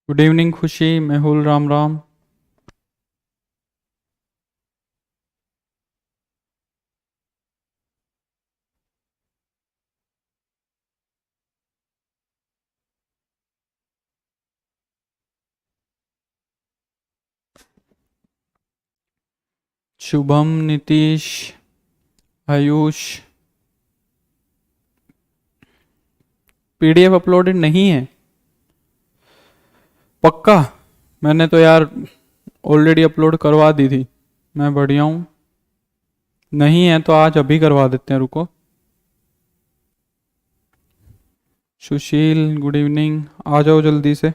Good evening खुशी, Mehul, Ram Ram. Shubham, Nitish, Ayush. PDF uploaded नहीं है? पक्का? मैंने तो यार ऑलरेडी अपलोड करवा दी थी। मैं बढ़िया हूँ। नहीं है तो आज अभी करवा देते हैं, रुको। सुशील, गुड इवनिंग, आ जाओ जल्दी से।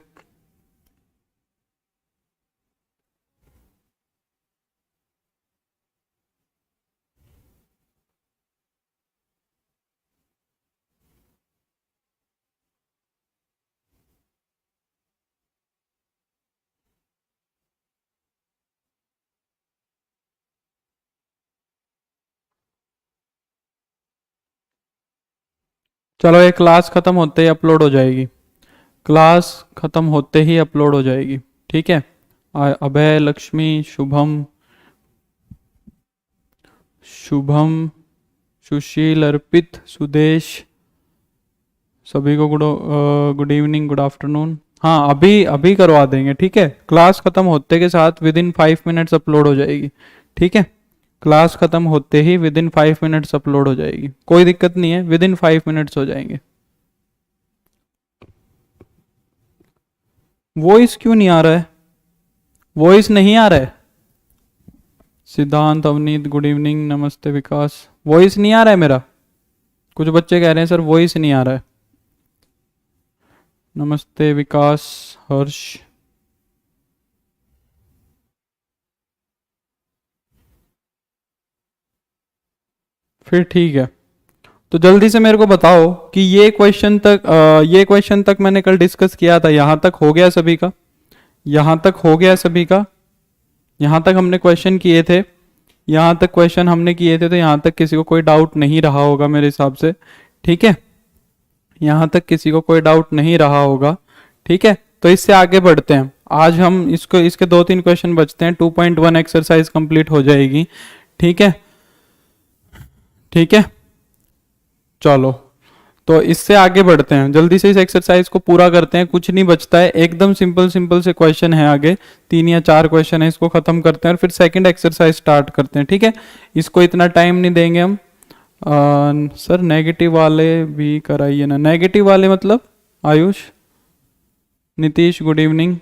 चलो, ये क्लास खत्म होते ही अपलोड हो जाएगी। क्लास खत्म होते ही अपलोड हो जाएगी, ठीक है। अभय, लक्ष्मी, शुभम, शुभम, सुशील, अर्पित, सुदेश, सभी को गुड इवनिंग, गुड आफ्टरनून। हाँ, अभी अभी करवा देंगे, ठीक है। क्लास खत्म होते के साथ विद इन 5 मिनट्स अपलोड हो जाएगी, ठीक है। क्लास खत्म होते ही विद इन 5 मिनट्स अपलोड हो जाएगी, कोई दिक्कत नहीं है, विद इन 5 मिनट्स हो जाएंगे। वॉइस क्यों नहीं आ रहा है? वॉइस नहीं आ रहा है। सिद्धांत, अवनीत, गुड इवनिंग, नमस्ते विकास। वॉइस नहीं आ रहा है मेरा? कुछ बच्चे कह रहे हैं सर वॉइस नहीं आ रहा है। नमस्ते विकास, हर्ष। फिर ठीक है, तो जल्दी से मेरे को बताओ कि ये क्वेश्चन तक मैंने कल डिस्कस किया था, यहां तक हो गया सभी का? यहां तक हो गया सभी का? यहां तक हमने क्वेश्चन किए थे, यहां तक क्वेश्चन हमने किए थे, तो यहां तक किसी को कोई डाउट नहीं रहा होगा मेरे हिसाब से, ठीक है। यहां तक किसी को कोई डाउट नहीं रहा होगा, ठीक है। तो इससे आगे बढ़ते हैं। आज हम इसके 2-3 क्वेश्चन बचते हैं, 2.1 एक्सरसाइज कंप्लीट हो जाएगी, ठीक है। ठीक है, चलो, तो इससे आगे बढ़ते हैं, जल्दी से इस एक्सरसाइज को पूरा करते हैं, कुछ नहीं बचता है, एकदम सिंपल सिंपल से क्वेश्चन है आगे, 3 या 4 क्वेश्चन है, इसको खत्म करते हैं और फिर सेकंड एक्सरसाइज स्टार्ट करते हैं, ठीक है। इसको इतना टाइम नहीं देंगे हम। सर नेगेटिव वाले भी कराइए ना। नेगेटिव वाले मतलब? Ayush, Nitish, good evening.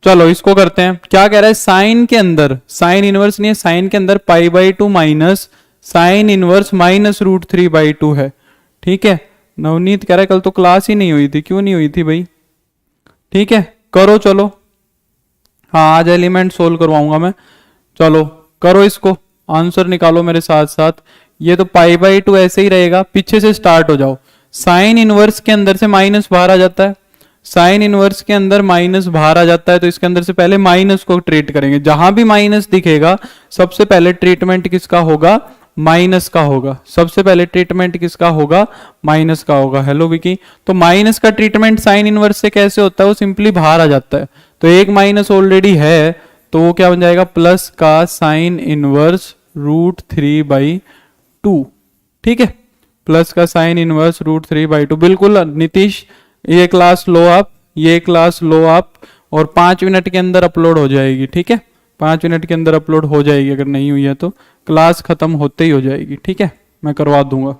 चलो इसको करते हैं। क्या कह रहा है? साइन के अंदर, साइन इनवर्स नहीं है, साइन के अंदर π/2 माइनस साइन इनवर्स -√3/2 है, ठीक है। नवनीत कह रहा है कल तो क्लास ही नहीं हुई थी। क्यों नहीं हुई थी भाई? ठीक है, करो चलो। हाँ, आज एलिमेंट सोल्व करवाऊंगा मैं। चलो करो, इसको आंसर निकालो मेरे साथ साथ। ये तो π/2 ऐसे ही रहेगा, पीछे से स्टार्ट हो जाओ। साइन इनवर्स के अंदर से माइनस बाहर आ जाता है, साइन इनवर्स के अंदर माइनस बाहर आ जाता है, तो इसके अंदर से पहले माइनस को ट्रीट करेंगे। जहां भी माइनस दिखेगा सबसे पहले ट्रीटमेंट किसका होगा? माइनस का होगा। सबसे पहले ट्रीटमेंट किसका होगा? माइनस का होगा। हेलो विकी, तो माइनस का ट्रीटमेंट साइन इनवर्स से कैसे होता है? वो सिंपली बाहर आ जाता है, तो एक माइनस ऑलरेडी है, तो वो क्या बन जाएगा? प्लस का साइन इनवर्स √3/2, ठीक है। प्लस का साइन इनवर्स √3/2, बिल्कुल नीतीश, ये क्लास लो आप, ये क्लास लो आप, और 5 मिनट के अंदर अपलोड हो जाएगी, ठीक है। 5 मिनट के अंदर अपलोड हो जाएगी, अगर नहीं हुई है तो क्लास खत्म होते ही हो जाएगी, ठीक है, मैं करवा दूंगा।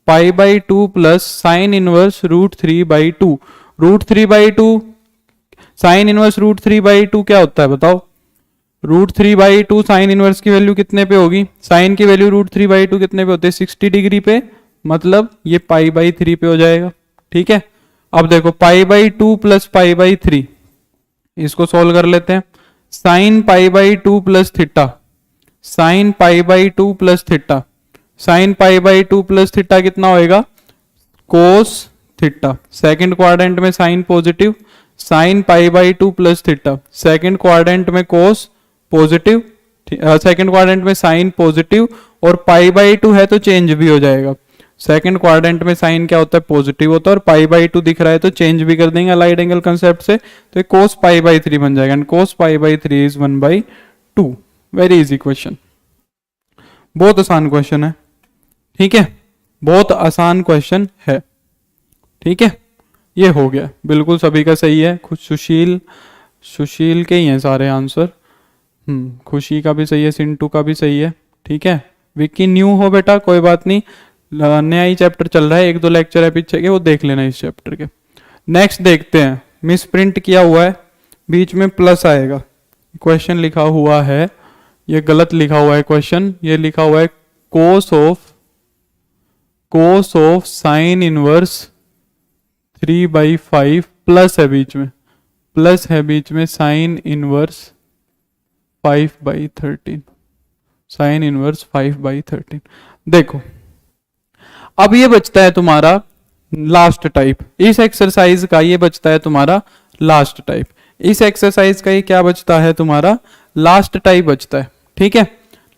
π/2 plus sine inverse √3/2, √3/2, sine inverse √3/2 क्या होता है बताओ? √3/2 साइन इनवर्स की वैल्यू कितने पे होगी? साइन की वैल्यू √3/2 कितने पे होते हैं? 60 डिग्री पे, मतलब ये π/3 पे हो जाएगा, ठीक है। अब देखो π/2 प्लस π/3, इसको सोल्व कर लेते हैं। Sine π/2 plus theta, sine π/2 plus theta, sine π/2 plus theta कितना होएगा? Cos theta. सेकंड क्वाड्रेंट में sine positive, sine π/2 plus theta, second quadrant में कोस पॉजिटिव, सेकंड क्वाड्रेंट में साइन पॉजिटिव, और π/2 है तो चेंज भी हो जाएगा। सेकंड क्वाड्रेंट में साइन क्या होता है, पॉजिटिव होता है, और पाई बाई 2 दिख रहा है तो चेंज भी कर देंगे अलाइड एंगल कंसेप्ट से, तो कोस पाई बाई 3 बन जाएगा, and cos pi by 3 is 1/2। Very easy question, बहुत आसान क्वेश्चन है, ठीक है, बहुत आसान क्वेश्चन है, ठीक है। ये हो गया, बिल्कुल सभी का सही है, खुद सुशील के ही हैं सारे आंसर, खुशी का भी सही है, सिंटू का भी सही है, ठीक है। विक्की न्यू हो बेटा, कोई बात नहीं, नया ही चैप्टर चल रहा है, 1-2 लेक्चर है पीछे के, वो देख लेना इस चैप्टर के। नेक्स्ट देखते हैं, मिस प्रिंट किया हुआ है, बीच में प्लस आएगा, क्वेश्चन लिखा हुआ है, ये गलत लिखा हुआ है क्वेश्चन, ये लिखा हुआ है cos of sine inverse 3/5 plus है बीच में, साइन इनवर्स 5/13, साइन इनवर्स 5/13। देखो अब ये बचता है तुम्हारा लास्ट टाइप, इस एक्सरसाइज का ये बचता है तुम्हारा लास्ट टाइप, इस एक्सरसाइज का ये क्या बचता है तुम्हारा, लास्ट टाइप बचता है, ठीक है,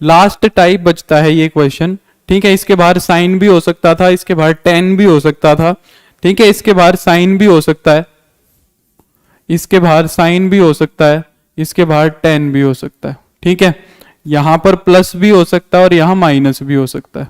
लास्ट टाइप बचता है ये क्वेश्चन, ठीक है। इसके बाहर साइन भी हो सकता था, इसके बाहर टेन भी हो सकता था, ठीक है, इसके बाहर साइन भी हो सकता है, इसके बाहर साइन भी हो सकता है, इसके बाहर टेन भी हो सकता है, ठीक है। यहां पर प्लस भी हो सकता है और यहां माइनस भी हो सकता है,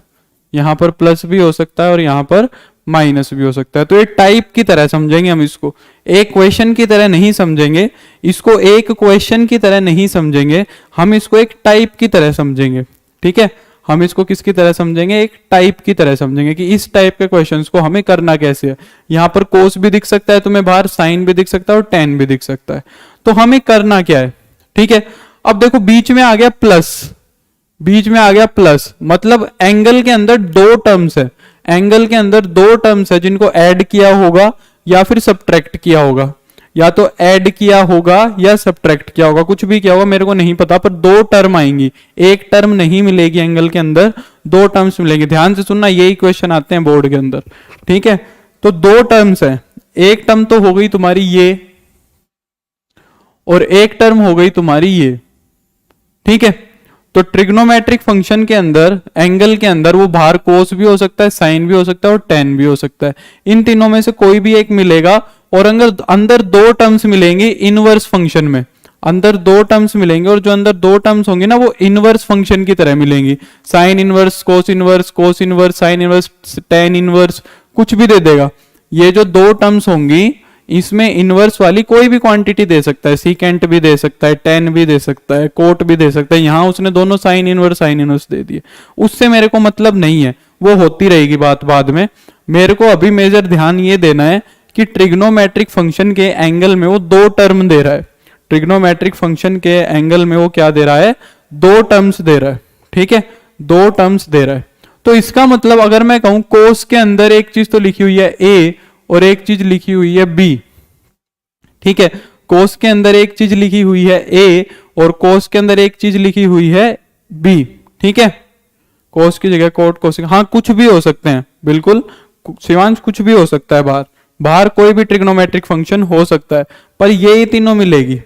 यहां पर प्लस भी हो सकता है और यहां पर माइनस भी हो सकता है। तो ये टाइप की तरह समझेंगे हम इसको, एक क्वेश्चन की तरह नहीं समझेंगे इसको, एक क्वेश्चन की तरह नहीं समझेंगे हम इसको, एक टाइप की तरह समझेंगे, ठीक है। हम इसको किसकी तरह समझेंगे, एक टाइप की तरह समझेंगे कि इस टाइप के क्वेश्चंस को हमें करना कैसे है। यहां पर कोस भी दिख सकता है तुम्हें बाहर, साइन भी दिख सकता है और टेन भी दिख सकता है, तो हमें करना क्या है, ठीक है। अब देखो बीच में आ गया प्लस, बीच में आ गया प्लस, मतलब एंगल के अंदर दो टर्म्स है, एंगल के अंदर दो टर्म्स है जिनको ऐड किया होगा या फिर सब्ट्रैक्ट किया होगा, या तो ऐड किया होगा या सब्ट्रैक्ट किया होगा, कुछ भी किया होगा मेरे को नहीं पता, पर दो टर्म आएंगी, एक टर्म नहीं मिलेगी एंगल के अंदर, दो टर्म्स मिलेंगे। ध्यान से सुनना, यही क्वेश्चन आते हैं बोर्ड के अंदर, ठीक है। तो दो टर्म्स है, एक टर्म तो हो गई तुम्हारी ये, और एक टर्म हो गई तुम्हारी ये, ठीक है। तो ट्रिग्नोमेट्रिक फंक्शन के अंदर, एंगल के अंदर वो बाहर कोस भी हो सकता है, साइन भी हो सकता है और टेन भी हो सकता है, इन तीनों में से कोई भी एक मिलेगा, और अंदर दो टर्म्स मिलेंगे इनवर्स फंक्शन में, अंदर दो टर्म्स मिलेंगे, और जो अंदर दो टर्म्स होंगी ना वो इनवर्स फंक्शन की तरह मिलेंगी, sine inverse, cos inverse, sine inverse, tan inverse, कुछ भी दे देगा। ये जो दो टर्म्स होंगी इसमें इनवर्स वाली कोई भी क्वांटिटी दे सकता है, सीकेंट भी दे सकता है, टेन भी दे सकता है, कोट भी दे सकता है, यहां उसने दोनों साइन इनवर्स दे दिए, उससे मेरे को मतलब नहीं है, वो होती रहेगी बात बाद में। मेरे को अभी मेजर ध्यान ये देना है कि ट्रिग्नोमेट्रिक फंक्शन के एंगल में वो दो टर्म दे रहा है, ट्रिग्नोमेट्रिक फंक्शन के एंगल में वो क्या दे रहा है, दो टर्म्स दे रहा है, ठीक है, दो टर्म्स दे रहा है। तो इसका मतलब अगर मैं कहूं कोस के अंदर एक चीज तो लिखी हुई है ए और एक चीज लिखी हुई है बी, ठीक है, कोस के अंदर एक चीज लिखी हुई है ए और कोस के अंदर एक चीज लिखी हुई है बी, ठीक है, कोस की जगह कोट, कोस, हाँ कुछ भी हो सकते हैं, बिल्कुल शिवांश कुछ भी हो सकता है, बाहर बाहर कोई भी ट्रिग्नोमेट्रिक फंक्शन हो सकता है, पर ये ही तीनों मिलेगी,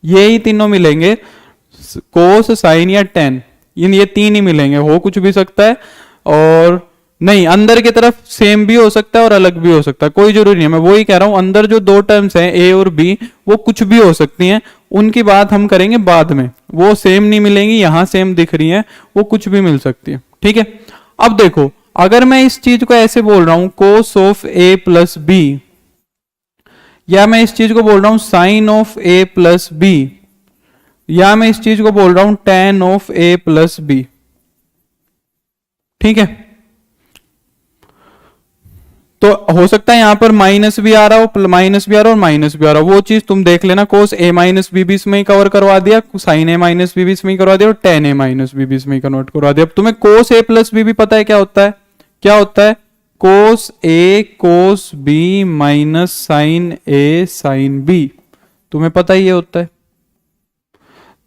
ये ही तीनों मिलेंगे, कोस, साइन या टेन, ये तीन ही मिलेंगे, हो कुछ भी सकता है, और नहीं अंदर की तरफ सेम भी हो सकता है और अलग भी हो सकता है, कोई जरूरी नहीं है, मैं वही कह रहा हूं अंदर जो दो टर्म्स हैं ए और बी वो कुछ भी हो सकती हैं, उनकी बात हम करेंगे बाद में, वो सेम नहीं मिलेंगी, यहां सेम दिख रही हैं, वो कुछ भी मिल सकती है, ठीक है। अब देखो अगर मैं इस चीज को ऐसे बोल रहा हूं cos of A plus B, या मैं इस चीज को बोल रहा हूं sine of A plus B, या मैं इस चीज को बोल रहा हूं tan of A plus B, ठीक है, तो हो सकता है यहां पर माइनस भी आ रहा हो, माइनस भी आ रहा हो और माइनस भी आ रहा हो, वो चीज तुम देख लेना, कोस ए माइनस बी भी इसमें ही कवर करवा दिया, साइन ए माइनस बी भी इसमें ही करवा दिया, और टेन ए माइनस बी भी इसमें ही कन्वर्ट करवा दिया। अब तुम्हें कोस ए प्लस बी भी पता है क्या होता है, क्या होता है, कोस A cos B minus sign A sine B, तुम्हें पता ही ये होता है,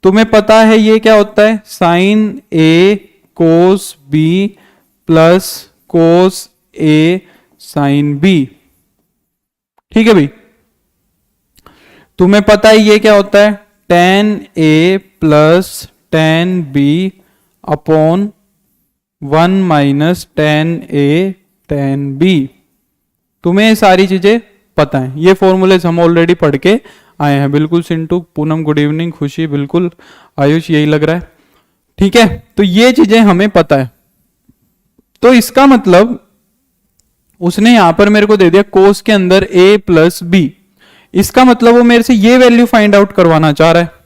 तुम्हें पता है ये क्या होता है, sign A cos B plus cos A sine B, ठीक है भाई, तुम्हें पता है ये क्या होता है, tan A plus tan B upon 1 minus tan A tan b। तुम्हें ये सारी चीजें पता है, ये फॉर्मूलेज हम ऑलरेडी पढ़ के आए हैं। बिल्कुल सिंटू, पूनम गुड इवनिंग, खुशी बिल्कुल, आयुष यही लग रहा है, ठीक है। तो ये चीजें हमें पता है। तो इसका मतलब उसने यहां पर मेरे को दे दिया कोस के अंदर a प्लस बी, इसका मतलब वो मेरे से ये वैल्यू फाइंड आउट करवाना चाह रहा है।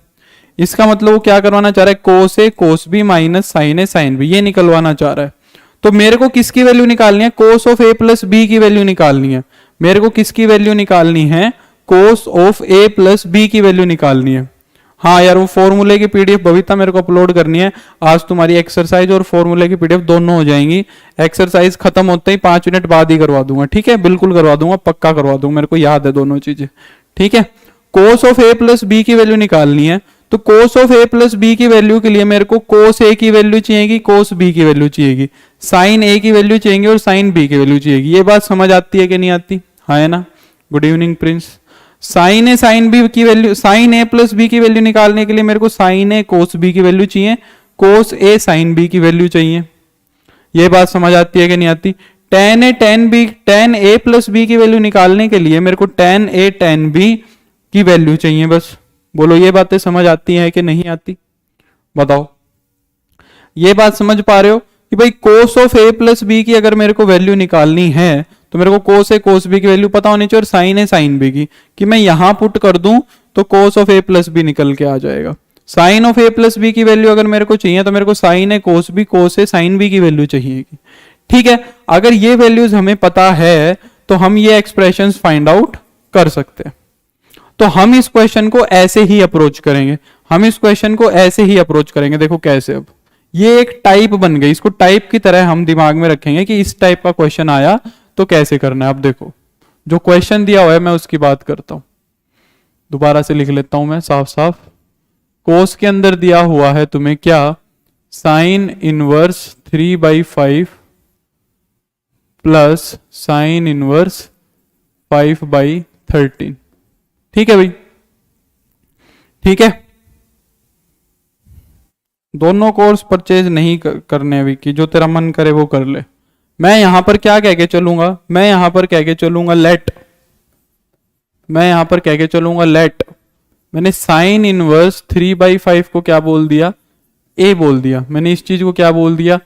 इसका मतलब वो क्या करवाना चाह रहा है, कोस A cos B minus sign A sine B, ये निकलवाना चाह रहा है। तो मेरे को किसकी वैल्यू निकालनी है, cos of A plus B की वैल्यू निकालनी है। मेरे को किसकी वैल्यू निकालनी है, cos of A plus B की वैल्यू निकालनी है। हाँ यार, वो फॉर्मूले की पीडीएफ बबीता मेरे को अपलोड करनी है आज। तुम्हारी एक्सरसाइज और फॉर्मूले की पीडीएफ दोनों हो जाएंगी। एक्सरसाइज खत्म होते ही 5 मिनट बाद ही करवा दूंगा, ठीक है, बिल्कुल करवा दूंगा, पक्का करवा दूंगा, मेरे को याद है दोनों चीजें, ठीक है। Cos of A plus B की वैल्यू निकालनी है, तो cos of A plus B की वैल्यू के लिए मेरे को कोस ए की वैल्यू चाहिएगी, कोस बी की वैल्यू चाहिएगी, साइन ए की वैल्यू चाहिएगी और साइन बी की वैल्यू चाहिएगी। ये बात समझ आती है कि नहीं आती, हाँ है ना, good evening Prince. Sign A sine B की वैल्यू, साइन ए प्लस बी की वैल्यू निकालने के लिए मेरे को साइन ए कोस बी की वैल्यू चाहिए, कोस ए साइन बी की वैल्यू चाहिए। ये बात समझ आती है कि नहीं आती। Ten A ten B, ten A plus B की वैल्यू निकालने के लिए मेरे को टेन ए टेन बी की वैल्यू चाहिए। बस बोलो ये बातें समझ आती है कि नहीं आती, बताओ। ये बात समझ पा रहे हो कि भाई cos of A plus B की अगर मेरे को वैल्यू निकालनी है तो मेरे को कोस ए कोस बी की वैल्यू पता होनी चाहिए और साइन ए साइन बी की, कि मैं यहां पुट कर दूं तो cos of A plus B निकल के आ जाएगा। Sine of A plus B की वैल्यू अगर मेरे को चाहिए तो मेरे को sine A cos B cos A sine B की वैल्यू चाहिएगी, ठीक है। अगर ये वैल्यूज हमें पता है तो हम ये एक्सप्रेशंस फाइंड आउट कर सकते हैं। तो हम इस क्वेश्चन को ऐसे ही अप्रोच करेंगे, हम इस क्वेश्चन को ऐसे ही अप्रोच करेंगे। देखो कैसे, अब ये एक टाइप बन गई, इसको टाइप की तरह हम दिमाग में रखेंगे कि इस टाइप का क्वेश्चन आया तो कैसे करना है। अब देखो जो क्वेश्चन दिया हुआ है मैं उसकी बात करता हूं, दोबारा से लिख लेता हूं मैं साफ साफ। कोस के अंदर दिया हुआ है तुम्हें क्या, sine inverse 3/5 plus sine inverse 5/13, ठीक है भाई, ठीक है। दोनों कोर्स परचेज नहीं करने अभी, कि जो तेरा मन करे वो कर ले। मैं यहां पर क्या कह के चलूंगा, मैं यहां पर कह के चलूंगा लेट, मैं यहां पर कह के चलूंगा लेट। मैंने साइन इनवर्स 3/5 को क्या बोल दिया, ए बोल दिया। मैंने इस चीज को क्या बोल दिया,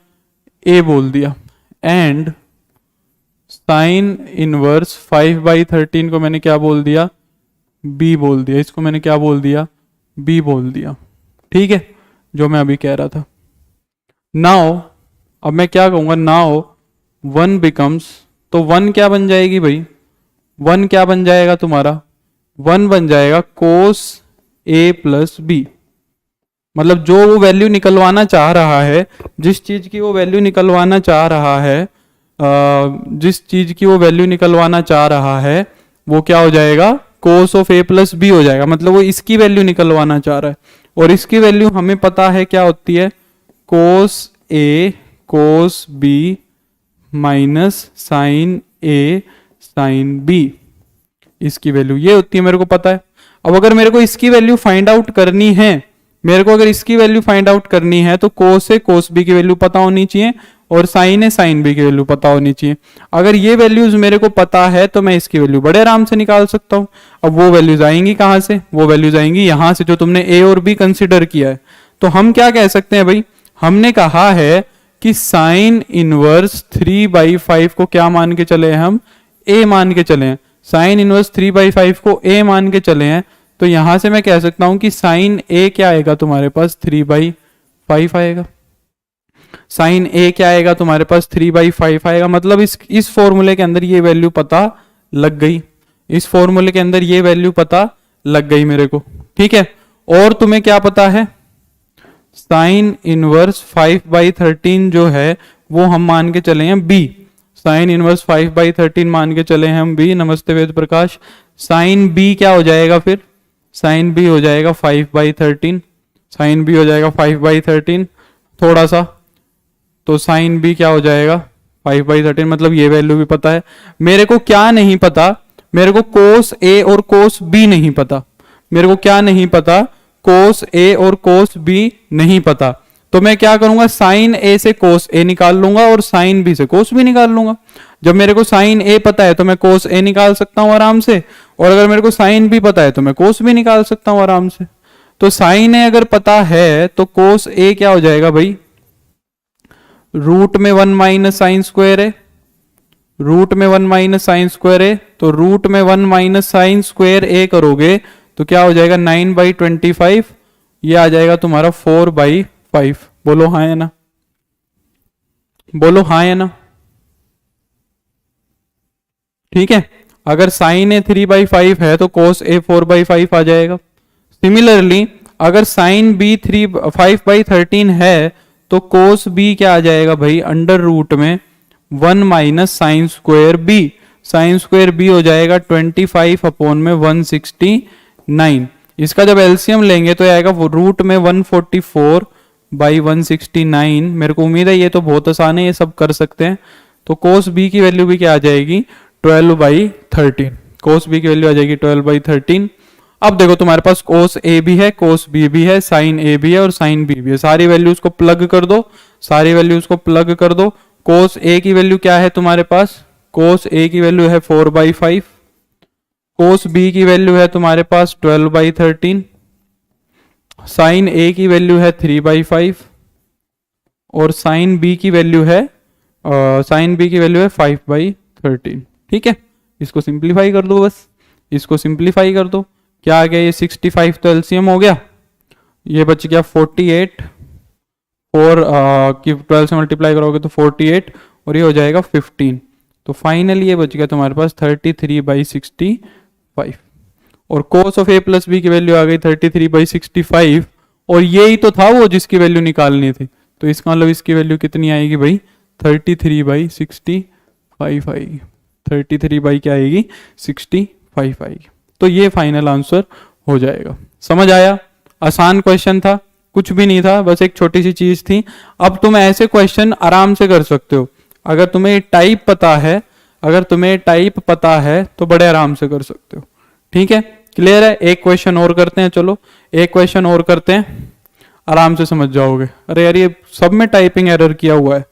ए बोल दिया। एंड साइन इनवर्स 5/13 को मैंने क्या बोल दिया, बी बोल दिया। इसको मैंने क्या बोल दिया, बी बोल दिया, ठीक है, जो मैं अभी कह रहा था। नाउ अब मैं क्या कहूंगा, नाउ 1 बिकम्स, तो 1 क्या बन जाएगी भाई, 1 क्या बन जाएगा तुम्हारा, 1 बन जाएगा कोस ए प्लस बी। मतलब जो वो वैल्यू निकलवाना चाह रहा है, जिस चीज की वो वैल्यू निकलवाना चाह रहा है, जिस चीज की वो वैल्यू निकलवाना चाह रहा है वो क्या हो जाएगा, cos of A plus B हो जाएगा। मतलब वो इसकी वैल्यू निकलवाना चाह रहा है, और इसकी वैल्यू हमें पता है क्या होती है, कोस A cos B minus sign A sine B, इसकी वैल्यू ये होती है, मेरे को पता है। अब अगर मेरे को इसकी वैल्यू फाइंड आउट करनी है, मेरे को अगर इसकी वैल्यू फाइंड आउट करनी है तो कोस ए कोस बी की वैल्यू पता होनी चाहिए और साइन ए साइन बी की वैल्यू पता होनी चाहिए। अगर ये वैल्यूज मेरे को पता है तो मैं इसकी वैल्यू बड़े आराम से निकाल सकता हूं। अब वो वैल्यूज आएंगी कहां से, वो वैल्यूज आएंगी यहां से जो तुमने ए और बी कंसिडर किया है। तो हम क्या कह सकते हैं भाई, हमने कहा है कि साइन इनवर्स 3/5 को क्या मान के चले हैं, हम ए मान के चले हैं। साइन इनवर्स 3/5 को ए मान के चले हैं, तो यहां से मैं कह सकता हूं कि साइन ए क्या आएगा तुम्हारे पास, 3/5 आएगा। साइन ए क्या आएगा तुम्हारे पास, 3/5 आएगा। मतलब इस फॉर्मूले के अंदर ये वैल्यू पता लग गई, इस फॉर्मूले के अंदर ये वैल्यू पता लग गई मेरे को, ठीक है। और तुम्हें क्या पता है, साइन इनवर्स 5/13 जो है वो हम मान के चले हैं बी। साइन इनवर्स 5/13 मान के चले हैं हम बी। नमस्ते वेद प्रकाश। साइन बी क्या हो जाएगा फिर, साइन बी हो जाएगा 5/13, साइन बी हो जाएगा 5/13 थोड़ा सा, तो साइन बी क्या हो जाएगा 5/13। मतलब ये वैल्यू भी पता है। मेरे को क्या नहीं पता, मेरे को कोस ए और कोस बी नहीं पता। मेरे को क्या नहीं पता, कोस ए और कोस बी नहीं पता। तो मैं क्या करूंगा, साइन ए से कोस ए निकाल लूंगा और साइन बी से कोस बी निकाल लूंगा। जब मेरे को साइन ए पता है तो मैं कोस ए निकाल सकता हूं आराम से, और अगर मेरे को साइन बी पता है तो मैं कोस बी निकाल सकता हूं आराम से। तो साइन ए अगर पता है तो कोस ए क्या हो जाएगा भाई, रूट में 1 माइनस साइन स्क्वायर है, रूट में 1 माइनस साइन स्क्वायर है, तो रूट में 1 माइनस साइन स्क्वायर ए करोगे तो क्या हो जाएगा 9/25, ये आ जाएगा तुम्हारा 4/5। बोलो हाँ या ना, बोलो हाँ या ना। ठीक है, अगर साइन ए 3/5 है तो कोस ए 4/5 आ जाएगा। सिमिलरली अगर साइन बी 5/13 है तो कोस बी क्या आ जाएगा भाई, अंडर रूट में 1 minus sine square B, sine square B हो जाएगा 25 अपॉन में 169। इसका जब एलसीएम लेंगे तो आएगा रूट में 144/169। मेरे को उम्मीद है ये तो बहुत आसान है, ये सब कर सकते हैं। तो कोस बी की वैल्यू भी क्या आ जाएगी 12/13, कोस बी की वैल्यू आ जाएगी 12/13। अब देखो तुम्हारे पास कोस ए भी है, कोस बी भी है, साइन ए भी है और साइन बी भी है, सारी वैल्यूज को प्लग कर दो, सारी वैल्यूज को प्लग कर दो। कोस ए की वैल्यू क्या है तुम्हारे पास, कोस ए की वैल्यू है 4/5, कोस बी की वैल्यू है तुम्हारे पास 12/13, साइन ए की वैल्यू है 3/5 और साइन बी की वैल्यू है 5/13। ठीक है, इसको सिंप्लीफाई कर दो, बस इसको सिंप्लीफाई कर दो। क्या आ गया, ये 65 तो एलसीएम हो गया, ये बच गया 48, 4 की 12 से मल्टीप्लाई करोगे तो 48 और ये हो जाएगा 15। तो फाइनली ये बच गया तुम्हारे पास 33/65 और cos of A plus B की वैल्यू आ गई 33/65 और यही तो था वो जिसकी वैल्यू निकालनी थी। तो इसका मतलब इसकी वैल्यू कितनी आएगी भाई, 33/65 आएगी, 33 क्या आएगी 65 आएगी। तो ये फाइनल आंसर हो जाएगा। समझ आया, आसान क्वेश्चन था, कुछ भी नहीं था, बस एक छोटी सी चीज थी। अब तुम ऐसे क्वेश्चन आराम से कर सकते हो, अगर तुम्हें टाइप पता है, अगर तुम्हें टाइप पता है तो बड़े आराम से कर सकते हो। ठीक है, क्लियर है। एक क्वेश्चन और करते हैं, चलो एक क्वेश्चन और करते हैं, आराम से समझ जाओगे। अरे यार ये सब में टाइपिंग एरर किया हुआ है,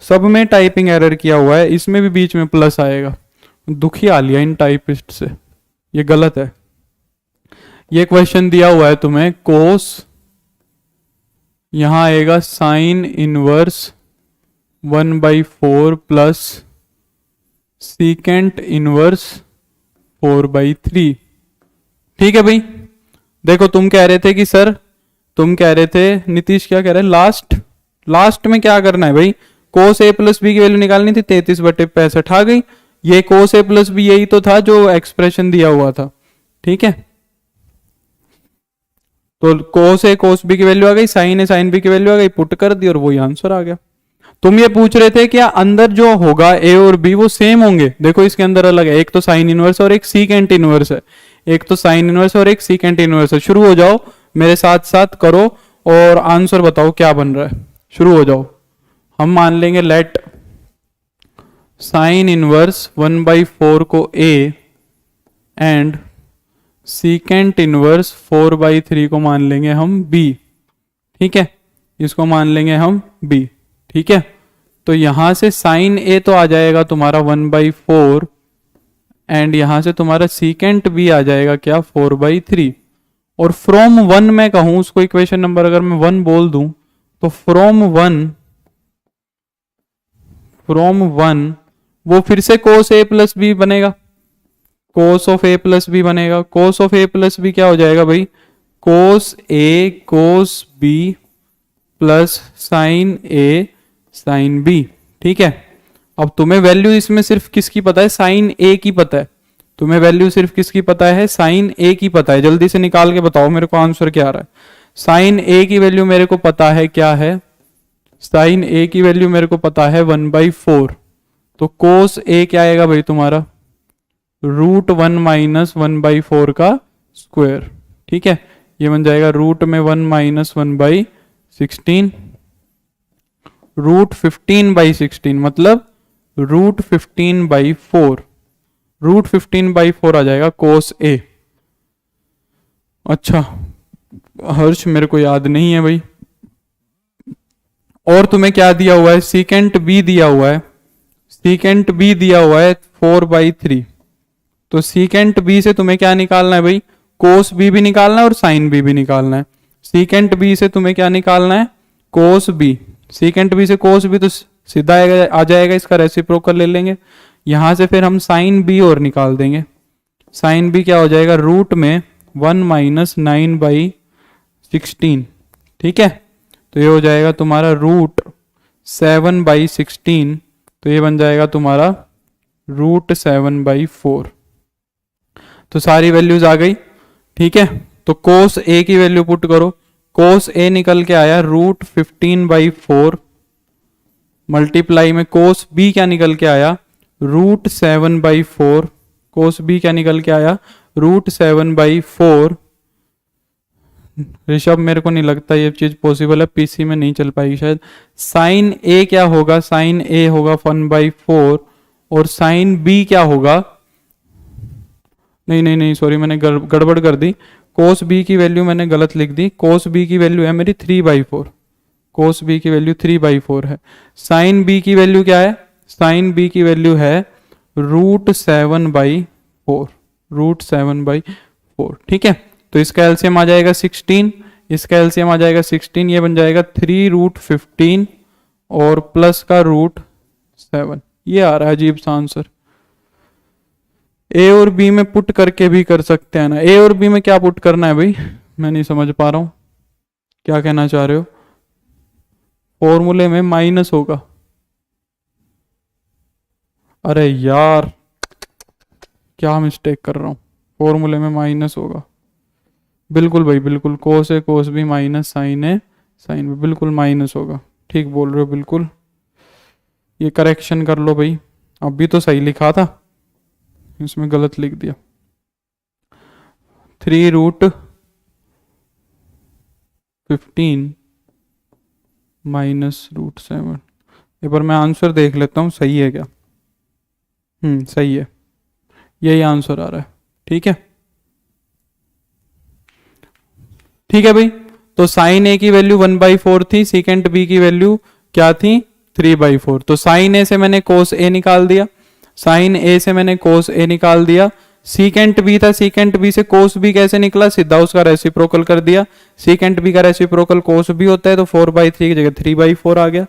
सब में टाइपिंग एरर किया हुआ है, इसमें भी बीच में प्लस आएगा। दुखी आ लिया इन टाइपिस्ट से, ये गलत है। ये क्वेश्चन दिया हुआ है तुम्हें कोस, यहां आएगा sine inverse 1/4 plus secant inverse 4/3। ठीक है भाई, देखो तुम कह रहे थे कि सर, तुम कह रहे थे नीतीश, क्या कह रहे हैं, लास्ट में क्या करना है भाई, कोस ए प्लस बी की वैल्यू निकालनी थी, 33/65 आ गई। ये कोस ए प्लस बी यही तो था जो एक्सप्रेशन दिया हुआ था। ठीक है, तो कोस ए कोस बी की वैल्यू आ गई, साइन ए साइन बी की वैल्यू आ गई, पुट कर दी और वही आंसर आ गया। तुम ये पूछ रहे थे क्या अंदर जो होगा ए और बी वो सेम होंगे, देखो इसके अंदर अलग है, एक तो साइन इनवर्स और एक सीकेंट इनवर्स है, एक तो साइन इनवर्स और एक सीकेंट इनवर्स है। शुरू हो जाओ, मेरे साथ साथ करो और आंसर बताओ क्या बन रहा है। शुरू हो जाओ। हम मान लेंगे लेट साइन इनवर्स 1/4 को ए एंड सीकेंट इनवर्स 4/3 को मान लेंगे हम बी। ठीक है, इसको मान लेंगे हम बी। ठीक है, तो यहां से साइन ए तो आ जाएगा तुम्हारा 1/4 एंड यहां से तुम्हारा सीकेंट बी आ जाएगा क्या 4/3। और फ्रॉम 1 मैं कहूं उसको, इक्वेशन नंबर अगर मैं 1 बोल दूं तो फ्रॉम 1 वो फिर से कोस ए प्लस बी बनेगा, cos of A plus B बनेगा। Cos of A plus B क्या हो जाएगा भाई, cos A cos B plus sine A sine B. ठीक है, अब तुम्हें वैल्यू इसमें सिर्फ किसकी पता है, साइन ए की पता है। तुम्हें वैल्यू सिर्फ किसकी पता है, साइन ए की पता है। जल्दी से निकाल के बताओ मेरे को आंसर क्या आ रहा है। साइन ए की वैल्यू मेरे को पता है क्या है, साइन ए की वैल्यू मेरे को पता है 1/4। तो कोस ए क्या आएगा भाई तुम्हारा, √1 माइनस 1/4 का स्क्वायर। ठीक है, ये बन जाएगा रूट में 1 माइनस 1/16, √15/16 मतलब √15/4, √15/4 आ जाएगा कोस ए। अच्छा हर्ष, मेरे को याद नहीं है भाई। और तुम्हें क्या दिया हुआ है, सीकेंट बी दिया हुआ है, सीकेंट बी दिया हुआ है 4/3, तो सीकेंट बी से तुम्हें क्या निकालना है भाई, कोस बी भी निकालना है और साइन बी भी निकालना है। सीकेंट बी से तुम्हें क्या निकालना है, कोस बी। सीकेंट बी से कोस बी तो सीधा आ जाएगा, इसका रेसिप्रोकल ले लेंगे। यहां से फिर हम साइन बी और निकाल देंगे। साइन बी क्या हो जाएगा, रूट में 1 - 9/16, ठीक है। तो ये हो जाएगा तुम्हारा रूट 7/16, तो ये बन जाएगा तुम्हारा रूट 7/4। तो सारी वैल्यूज आ गई, ठीक है। तो कोस ए की वैल्यू पुट करो, कोस ए निकल के आया रूट 15/4 मल्टीप्लाई में कोस बी क्या निकल के आया, रूट 7/4। कोस बी क्या निकल के आया, रूट 7/4। ऋषभ मेरे को नहीं लगता ये चीज पॉसिबल है, पीसी में नहीं चल पाएगी शायद। साइन ए क्या होगा, साइन ए होगा 1/4 और साइन बी क्या होगा, नहीं नहीं नहीं सॉरी मैंने गड़बड़ कर दी। कोस बी की वैल्यू मैंने गलत लिख दी, कोस बी की वैल्यू है मेरी 3/4। कोस बी की वैल्यू 3/4 है। साइन बी की वैल्यू क्या है, साइन बी की वैल्यू है रूट 7/4, रूट 7/4, ठीक है। तो इसका एलसीएम आ जाएगा 16, इसका एलसीएम आ जाएगा 16, ये बन जाएगा 3√15 और प्लस का रूट 7, ये आ रहा है अजीब सा आंसर। ए और बी में पुट करके भी कर सकते हैं ना, ए और बी में क्या पुट करना है भाई, मैं नहीं समझ पा रहा हूं क्या कहना चाह रहे हो। फॉर्मूले में माइनस होगा, अरे यार क्या मिस्टेक कर रहा हूं, फॉर्मूले में माइनस होगा, बिल्कुल भाई बिल्कुल। कोस A cos B minus sign A sine B, बिल्कुल माइनस होगा, ठीक बोल रहे हो बिल्कुल। ये करेक्शन कर लो भाई, अभी तो सही लिखा था, इसमें गलत लिख दिया। 3√15 माइनस रूट 7। एक बार मैं आंसर देख लेता हूँ सही है क्या, सही है, यही आंसर आ रहा है, ठीक है। ठीक है भाई, तो साइन ए की वैल्यू 1/4 थी, सीकेंट बी की वैल्यू क्या थी 3/4। तो साइन ए से मैंने कोस ए निकाल दिया, साइन ए से मैंने कोस ए निकाल दिया। सीकेंट बी था, सीकेंट बी से कोस बी कैसे निकला, सीधा उसका रेसिप्रोकल कर दिया। सीकेंट बी का रेसिप्रोकल कोस बी होता है, तो 4/3 की जगह 3/4 आ गया।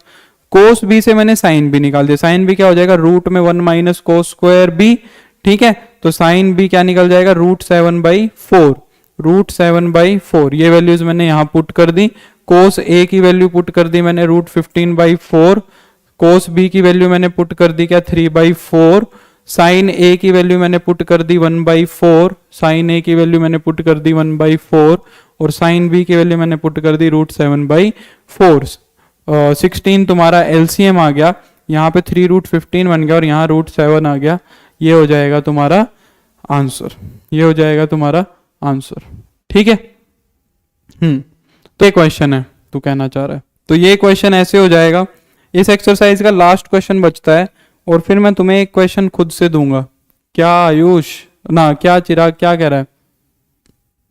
कोस बी से मैंने साइन बी निकाल दिया, साइन बी क्या हो जाएगा, रूट में 1 - कोस स्क्वायर बी, ठीक है। तो साइन बी क्या निकल जाएगा, रूट 7/4, रूट 7/4। ये वैल्यूज मैंने यहां पुट कर दी। कोस ए की वैल्यू पुट कर दी मैंने रूट 15/4, कोस बी की वैल्यू मैंने पुट कर दी क्या 3/4, साइन ए की वैल्यू मैंने पुट कर दी 1/4, साइन ए की वैल्यू मैंने पुट कर दी 1/4 और साइन बी की वैल्यू मैंने पुट कर दी रूट 7/4। 16 तुम्हारा एलसीएम आ गया, यहाँ पे 3√15 बन गया और यहाँ रूट 7 आ गया। ये हो जाएगा तुम्हारा आंसर, ये हो जाएगा तुम्हारा आंसर, ठीक है। तो ये क्वेश्चन है तू कहना चाह रहा है, तो ये क्वेश्चन ऐसे हो जाएगा। इस एक्सरसाइज का लास्ट क्वेश्चन बचता है और फिर मैं तुम्हें एक क्वेश्चन खुद से दूंगा। क्या आयुष ना, क्या चिराग क्या कह रहा है,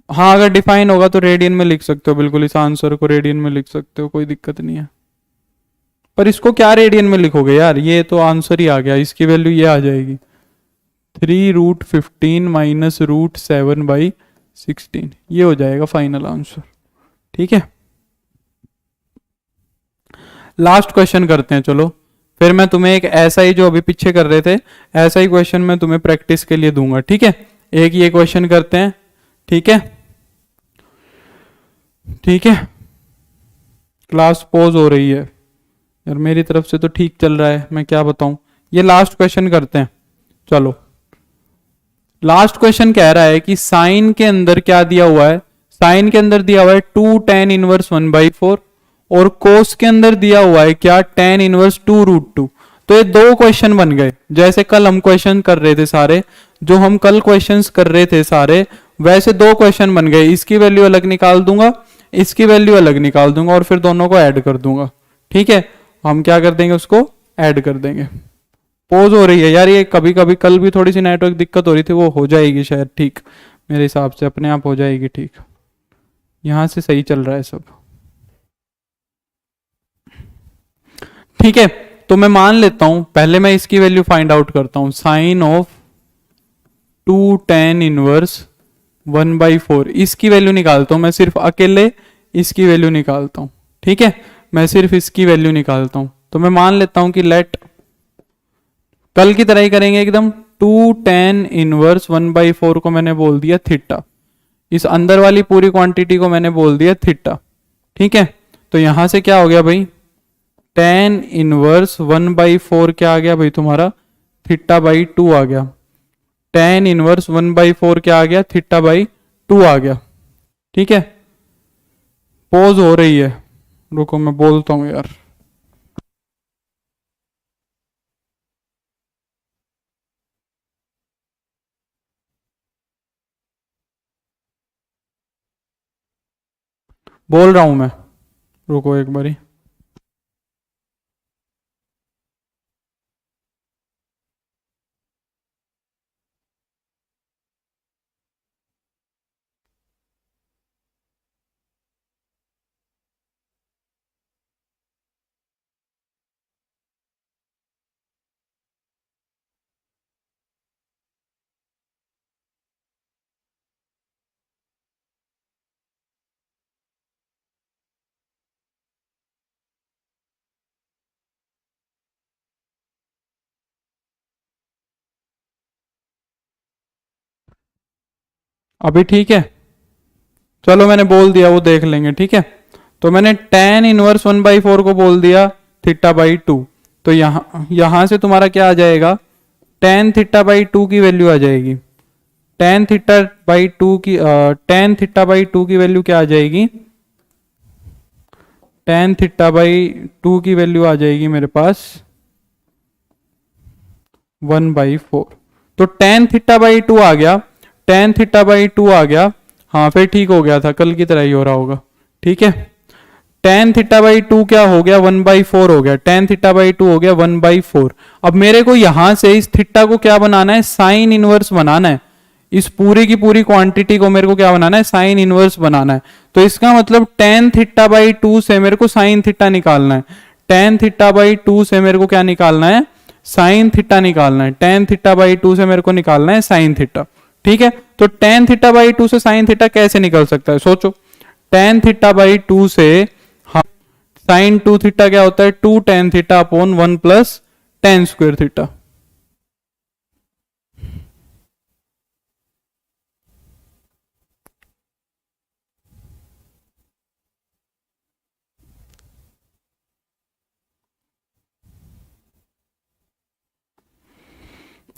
हाँ अगर डिफाइन होगा तो रेडियन में लिख सकते हो, बिल्कुल इस आंसर को रेडियन में लिख सकते हो, कोई दिक्कत नहीं है। पर इसको क्या रेडियन में लिखोगे यार, ये तो आंसर ही आ गया, इसकी वैल्यू ये आ जाएगी 3√15 माइनस रूट 7/16, ये हो जाएगा फाइनल आंसर, ठीक है। लास्ट क्वेश्चन करते हैं चलो, फिर मैं तुम्हें एक ऐसा ही जो अभी पीछे कर रहे थे ऐसा ही क्वेश्चन मैं तुम्हें प्रैक्टिस के लिए दूंगा, ठीक है। एक ये क्वेश्चन करते हैं, ठीक है, ठीक है। क्लास पॉज हो रही है यार, मेरी तरफ से तो ठीक चल रहा है, मैं क्या बताऊं। ये लास्ट क्वेश्चन करते हैं चलो। लास्ट क्वेश्चन कह रहा है कि साइन के अंदर क्या दिया हुआ है, साइन के अंदर दिया हुआ है 2 tan इनवर्स 1/4 और कोस के अंदर दिया हुआ है क्या tan इनवर्स 2√2। तो ये दो क्वेश्चन बन गए, जैसे कल हम क्वेश्चन कर रहे थे सारे, जो हम कल क्वेश्चंस कर रहे थे सारे, वैसे दो क्वेश्चन बन गए। इसकी वैल्यू अलग निकाल दूंगा, इसकी वैल्यू अलग निकाल दूंगा और फिर दोनों को ऐड कर दूंगा, ठीक है। हम क्या कर देंगे, उसको ऐड कर देंगे। पॉज हो रही है यार, ये कभी कभी कल भी थोड़ी सी नेटवर्क दिक्कत हो रही थी, वो हो जाएगी शायद ठीक, मेरे हिसाब से अपने आप हो जाएगी ठीक। यहां से सही चल रहा है सब, ठीक है। तो मैं मान लेता हूं, पहले मैं इसकी वैल्यू फाइंड आउट करता हूं, साइन ऑफ 2 tan 1 1/4 इसकी वैल्यू निकालता हूं मैं, सिर्फ अकेले इसकी वैल्यू निकालता हूं। ठीक है, मैं सिर्फ इसकी वैल्यू निकालता हूं। तो मैं मान लेता हूं कि लेट, कल की तरह ही करेंगे एकदम, 2 tan 1 1/4 को मैंने बोल दिया थीटा, इस अंदर वाली पूरी क्वांटिटी को मैंने बोल दिया थीटा। ठीक है, तो यहां से क्या हो गया भाई, tan 1 1/4 क्या आ गया भाई तुम्हारा, θ/2 आ गया। tan 1 1/4 क्या आ गया, θ/2 आ गया। ठीक है, पॉज हो रही है, रुको मैं बोलता हूं यार। बोल रहा हूं मैं, रुको एक बारी। अभी ठीक है, चलो मैंने बोल दिया, वो देख लेंगे। ठीक है, तो मैंने tan 1/4 को बोल दिया θ/2। तो यहां से तुम्हारा क्या आ जाएगा, tan θ/2 की वैल्यू आ जाएगी। tan θ/2 की वैल्यू क्या आ जाएगी, tan θ/2 की वैल्यू आ जाएगी मेरे पास 1/4। तो tan θ/2 आ गया, tan θ/2 आ गया। हाँ फिर ठीक हो गया था, कल की तरह ही हो रहा होगा। ठीक है, tan θ/2 क्या हो गया, 1/4 हो गया, tan θ/2 हो गया 1/4। अब मेरे को यहां से इस थीटा को क्या बनाना है, साइन इनवर्स बनाना है। इस पूरी की पूरी क्वांटिटी को मेरे को क्या बनाना है, साइन इनवर्स बनाना है। तो इसका मतलब tan θ/2 से मेरे को साइन थीटा निकालना है। tan θ/2 से मेरे को क्या निकालना है, साइन थीटा निकालना है। tan θ/2 से मेरे को निकालना है साइन थीटा। ठीक है, तो tan θ/2 से साइन थीटा कैसे निकल सकता है, सोचो। tan θ/2 से हम साइन 2 थीटा क्या होता है, 2 tan θ/1 + tan² थीटा।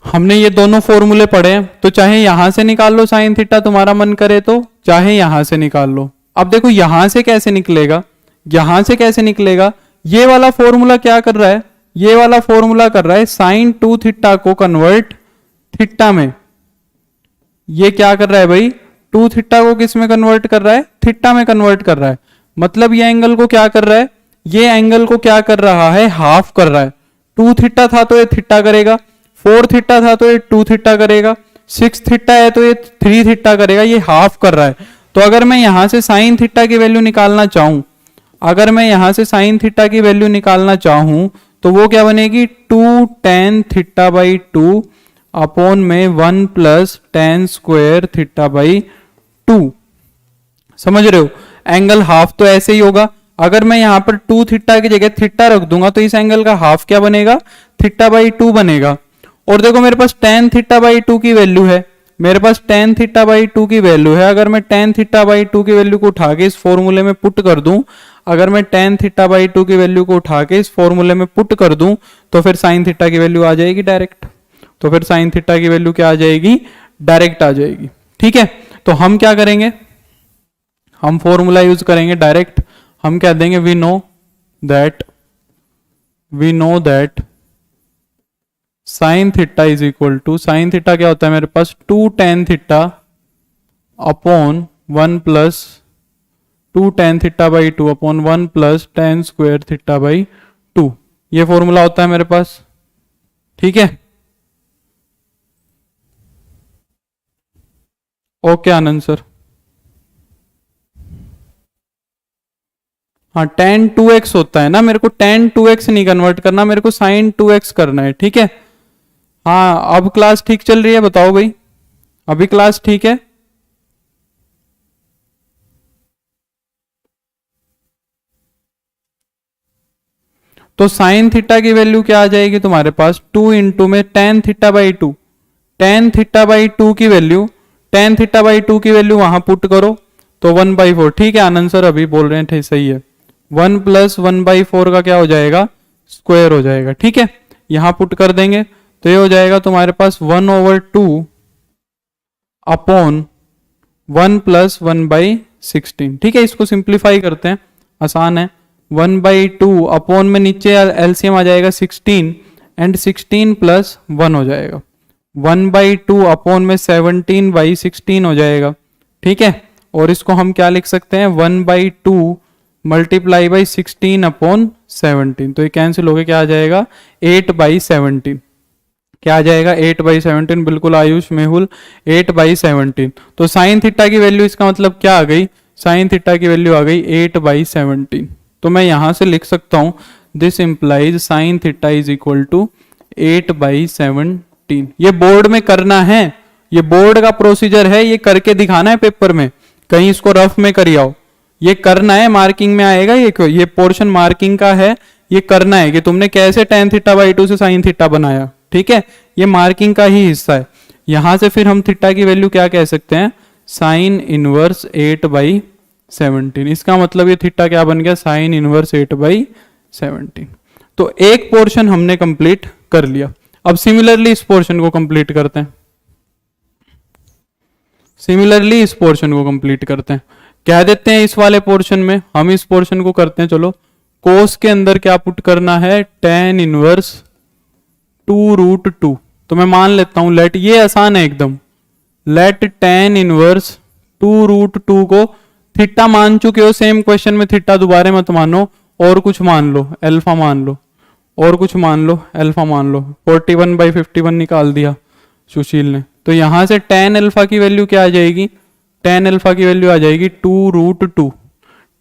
हमने ये दोनों फॉर्मूले पढ़े हैं, तो चाहे यहां से निकाल लो साइन थीटा, तुम्हारा मन करे तो, चाहे यहां से निकाल लो। अब देखो यहां से कैसे निकलेगा, यहां से कैसे निकलेगा, ये वाला फॉर्मूला क्या कर रहा है, ये वाला फॉर्मूला कर रहा है साइन 2 थीटा को कन्वर्ट थीटा में। ये क्या कर रहा है भाई, 2 थीटा को किस में कन्वर्ट कर रहा है, थीटा में कन्वर्ट कर रहा है। मतलब ये एंगल को क्या कर रहा है, ये एंगल को क्या कर रहा है, हाफ कर रहा है। 2 थीटा था तो ये थीटा करेगा, 4 थीटा था तो ये 2 थीटा करेगा, 6 थीटा है तो ये 3 थीटा करेगा, ये हाफ कर रहा है। तो अगर मैं यहां से साइन थीटा की वैल्यू निकालना चाहूं, अगर मैं यहां से साइन थीटा की वैल्यू निकालना चाहूं, तो वो क्या बनेगी, 2 tan θ/2 अपॉन में 1 + tan² θ/2। समझ रहे हो, एंगल हाफ तो ऐसे ही होगा। अगर मैं यहां पर 2 थीटा की जगह थीटा रख दूंगा तो इस एंगल का हाफ क्या बनेगा, θ/2 बनेगा। और देखो मेरे पास tan θ/2 की वैल्यू है, मेरे पास tan θ/2 की वैल्यू है। अगर मैं tan θ/2 की वैल्यू को उठा के इस फॉर्मूले में पुट कर दूं, अगर मैं tan θ/2 की वैल्यू को उठा के इस फॉर्मूले में पुट कर दूं, तो फिर साइन थीटा की वैल्यू आ जाएगी डायरेक्ट। तो फिर साइन थीटा की वैल्यू क्या आ जाएगी, डायरेक्ट आ जाएगी। ठीक है, तो हम क्या करेंगे, हम फॉर्मूला यूज करेंगे डायरेक्ट। हम कह देंगे we know that sine theta is equal to, sine theta क्या होता है मेरे पास, 2 tan थीटा अपॉन 1 + 2 tan θ/2 अपॉन 1 + tan² θ/2। ये फॉर्मूला होता है मेरे पास। ठीक है, ओके आनंद सर। हाँ tan 2x होता है ना, मेरे को tan 2x नहीं कन्वर्ट करना, मेरे को sin 2x करना है, ठीक है। हाँ अब क्लास ठीक चल रही है, बताओ भाई, अभी क्लास ठीक है? तो साइन थीटा की वैल्यू क्या आ जाएगी तुम्हारे पास, 2 इंटू में tan theta by two, tan theta by two की value, tan theta by two की वैल्यू वहां पुट करो तो 1/4, ठीक है। आनंद सर अभी बोल रहे हैं ठीक सही है, 1 प्लस 1/4 का क्या हो जाएगा, स्क्वायर हो जाएगा, ठीक है। यहां पुट कर देंगे तो ये हो जाएगा तुम्हारे पास 1/2 अपॉन 1 + 1/16, ठीक है। इसको सिंप्लीफाई करते हैं, आसान है। 1/2 अपॉन में नीचे एलसीएम आ जाएगा 16 एंड 16 + 1 हो जाएगा, 1/2 अपॉन में 17/16 हो जाएगा, ठीक है। और इसको हम क्या लिख सकते हैं, 1/2 मल्टीप्लाई बाई 16 अपॉन 17, तो ये कैंसिल हो गया, क्या आ जाएगा 8/17, क्या आ जाएगा 8/17, बिल्कुल आयुष मेहुल 8/17। तो साइन थीटा की वैल्यू इसका मतलब क्या आ गई, साइन थीटा की वैल्यू आ गई 8/17। तो मैं यहां से लिख सकता हूं this implies sine theta is equal to 8/17। ये बोर्ड में करना है, ये बोर्ड का प्रोसीजर है, ये करके दिखाना है पेपर में, कहीं इसको रफ में करी आओ, ये करना है, मार्किंग में आएगा, ये पोर्शन मार्किंग का है, ये करना है कि तुमने कैसे tan थीटा बाई टू से साइन थीटा बनाया, ठीक है। ये मार्किंग का ही हिस्सा है। यहां से फिर हम थीटा की वैल्यू क्या कह सकते हैं, साइन इनवर्स 8/17। इसका मतलब ये थीटा क्या बन गया, साइन इनवर्स 8/17। तो एक पोर्शन हमने कंप्लीट कर लिया। अब सिमिलरली इस पोर्शन को कंप्लीट करते हैं, सिमिलरली इस पोर्शन को कंप्लीट करते हैं, कह देते हैं इस वाले पोर्शन में हम इस पोर्शन को करते हैं, चलो कोस के अंदर क्या पुट करना है, tan इनवर्स 2√2। तो मैं मान लेता हूं लेट, ये आसान है एकदम, लेट tan इनवर्स 2√2 को थीटा मान चुके हो, सेम क्वेश्चन में थीटा दोबारा मत मानो, और कुछ मान लो, अल्फा मान लो, और कुछ मान लो, अल्फा मान लो। 41/51 निकाल दिया सुशील ने, तो यहां से tan अल्फा की वैल्यू क्या आ जाएगी, tan अल्फा की वैल्यू आ जाएगी 2√2,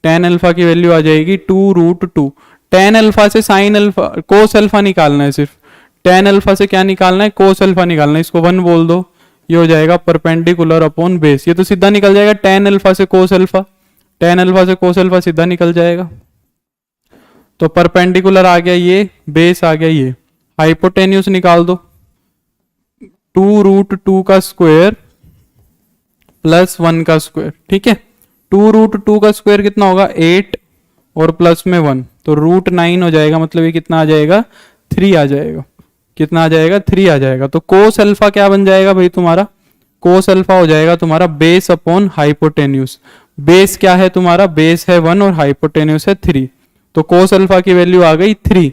tan अल्फा की वैल्यू आ जाएगी 2√2। tan अल्फा से साइन अल्फा, कोस अल्फा निकालना है सिर्फ, tan अल्फा से क्या निकालना है, कोस अल्फा निकालना है, इसको 1 बोल दो, ये हो जाएगा परपेंडिकुलर अपॉन बेस, ये तो सीधा निकल जाएगा tan अल्फा से कोस अल्फा, tan अल्फा से कोस अल्फा सीधा निकल जाएगा। तो परपेंडिकुलर आ गया ये, बेस आ गया ये, हाइपोटेन्यूस निकाल दो, 2√2 का स्क्वायर प्लस 1 का स्क्वायर, ठीक है। 2√2 का स्क्वायर कितना होगा 8 और प्लस में 1, तो √9 हो जाएगा, मतलब ये कितना आ जाएगा 3 आ जाएगा, कितना आ जाएगा 3 आ जाएगा। तो कोस अल्फा क्या बन जाएगा भाई तुम्हारा, कोस अल्फा हो जाएगा तुम्हारा बेस अपॉन हाइपोटेन्यूस। बेस क्या है तुम्हारा, बेस है 1 और हाइपोटेन्यूस है 3, तो कोस अल्फा की वैल्यू आ गई 3।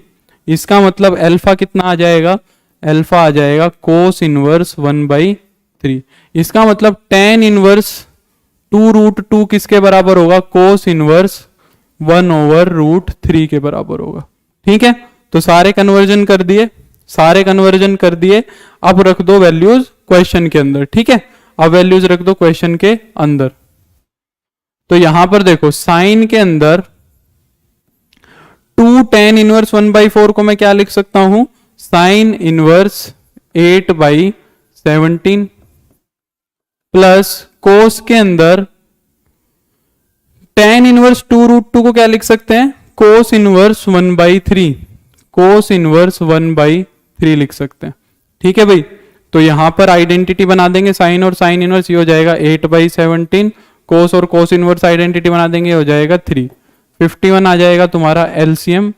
इसका मतलब अल्फा कितना आ जाएगा, अल्फा आ जाएगा कोस इनवर्स 1/3। इसका मतलब tan इनवर्स 2√2 किसके बराबर होगा, कोस इनवर्स 1/√3 के बराबर होगा, ठीक है। तो सारे कन्वर्जन कर दिए, सारे कन्वर्जन कर दिए, अब रख दो वैल्यूज क्वेश्चन के अंदर, ठीक है। अब वैल्यूज रख दो क्वेश्चन के अंदर। तो यहां पर देखो साइन के अंदर 2 tan इनवर्स 1/4 को मैं क्या लिख सकता हूं, साइन इनवर्स 8/17 प्लस कोस के अंदर tan इनवर्स 2√2 को क्या लिख सकते हैं, कोस इनवर्स 1/3, कोस इनवर्स 1/3 लिख सकते हैं, ठीक है भाई। तो यहां पर आइडेंटिटी बना देंगे, साइन और साइन इनवर्स, ये हो जाएगा 8/17, कोस और कोस इनवर्स आइडेंटिटी बना देंगे, हो जाएगा 3। 51 आ जाएगा तुम्हारा एलसीएम,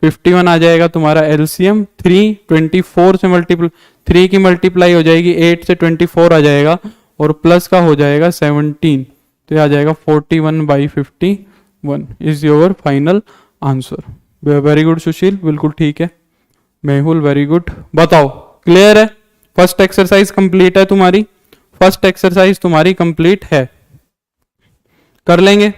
51 आ जाएगा तुम्हारा एलसीएम, 3 24 से मल्टीप्लाई, 3 की मल्टीप्लाई हो जाएगी 8 से, 24 आ जाएगा, और प्लस का हो जाएगा 17, तो ये आ जाएगा 41/51 is your final answer. Very good Sushil, बिल्कुल ठीक है। Mehul very good. बताओ क्लियर है, फर्स्ट एक्सरसाइज कंप्लीट है तुम्हारी, फर्स्ट एक्सरसाइज तुम्हारी कंप्लीट है, कर लेंगे।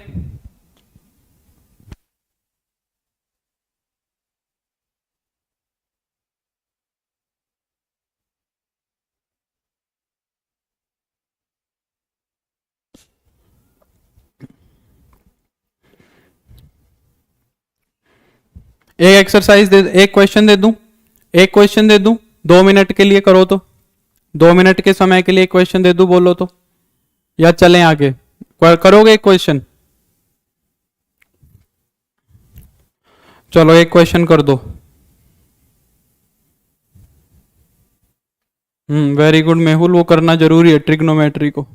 एक एक्सरसाइज दे, एक क्वेश्चन दे दूं, एक क्वेश्चन दे दूं 2 मिनट के लिए, करो तो 2 मिनट के समय के लिए क्वेश्चन दे दूं, बोलो तो, या चलें आगे? करोगे एक क्वेश्चन? चलो एक क्वेश्चन कर दो। वेरी गुड मेहुल, वो करना जरूरी है ट्रिग्नोमेट्री को।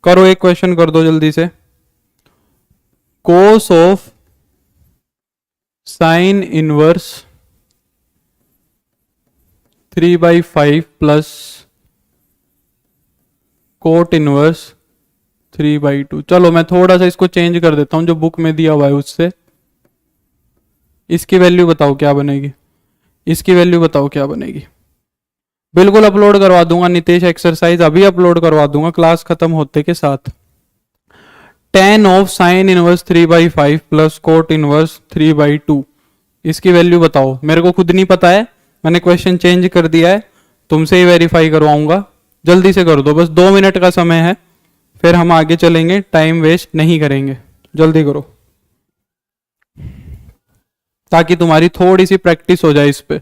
करो एक क्वेश्चन कर दो जल्दी से। Cos of sine inverse 3/5 plus cot inverse 3/2। चलो मैं थोड़ा सा इसको चेंज कर देता हूं जो बुक में दिया हुआ है उससे। इसकी वैल्यू बताओ क्या बनेगी, इसकी वैल्यू बताओ क्या बनेगी। बिल्कुल अपलोड करवा दूंगा नितेश, एक्सरसाइज अभी अपलोड करवा दूंगा क्लास खत्म होते के साथ। tan of sine inverse 3/5 plus cot inverse 3/2, इसकी वैल्यू बताओ। मेरे को खुद नहीं पता है, मैंने क्वेश्चन चेंज कर दिया है, तुमसे ही वेरीफाई करवाऊंगा। जल्दी से कर दो, बस 2 मिनट का समय है, फिर हम आगे चलेंगे, टाइम वेस्ट नहीं करेंगे। जल्दी करो ताकि तुम्हारी थोड़ी सी प्रैक्टिस हो जाए इस पे,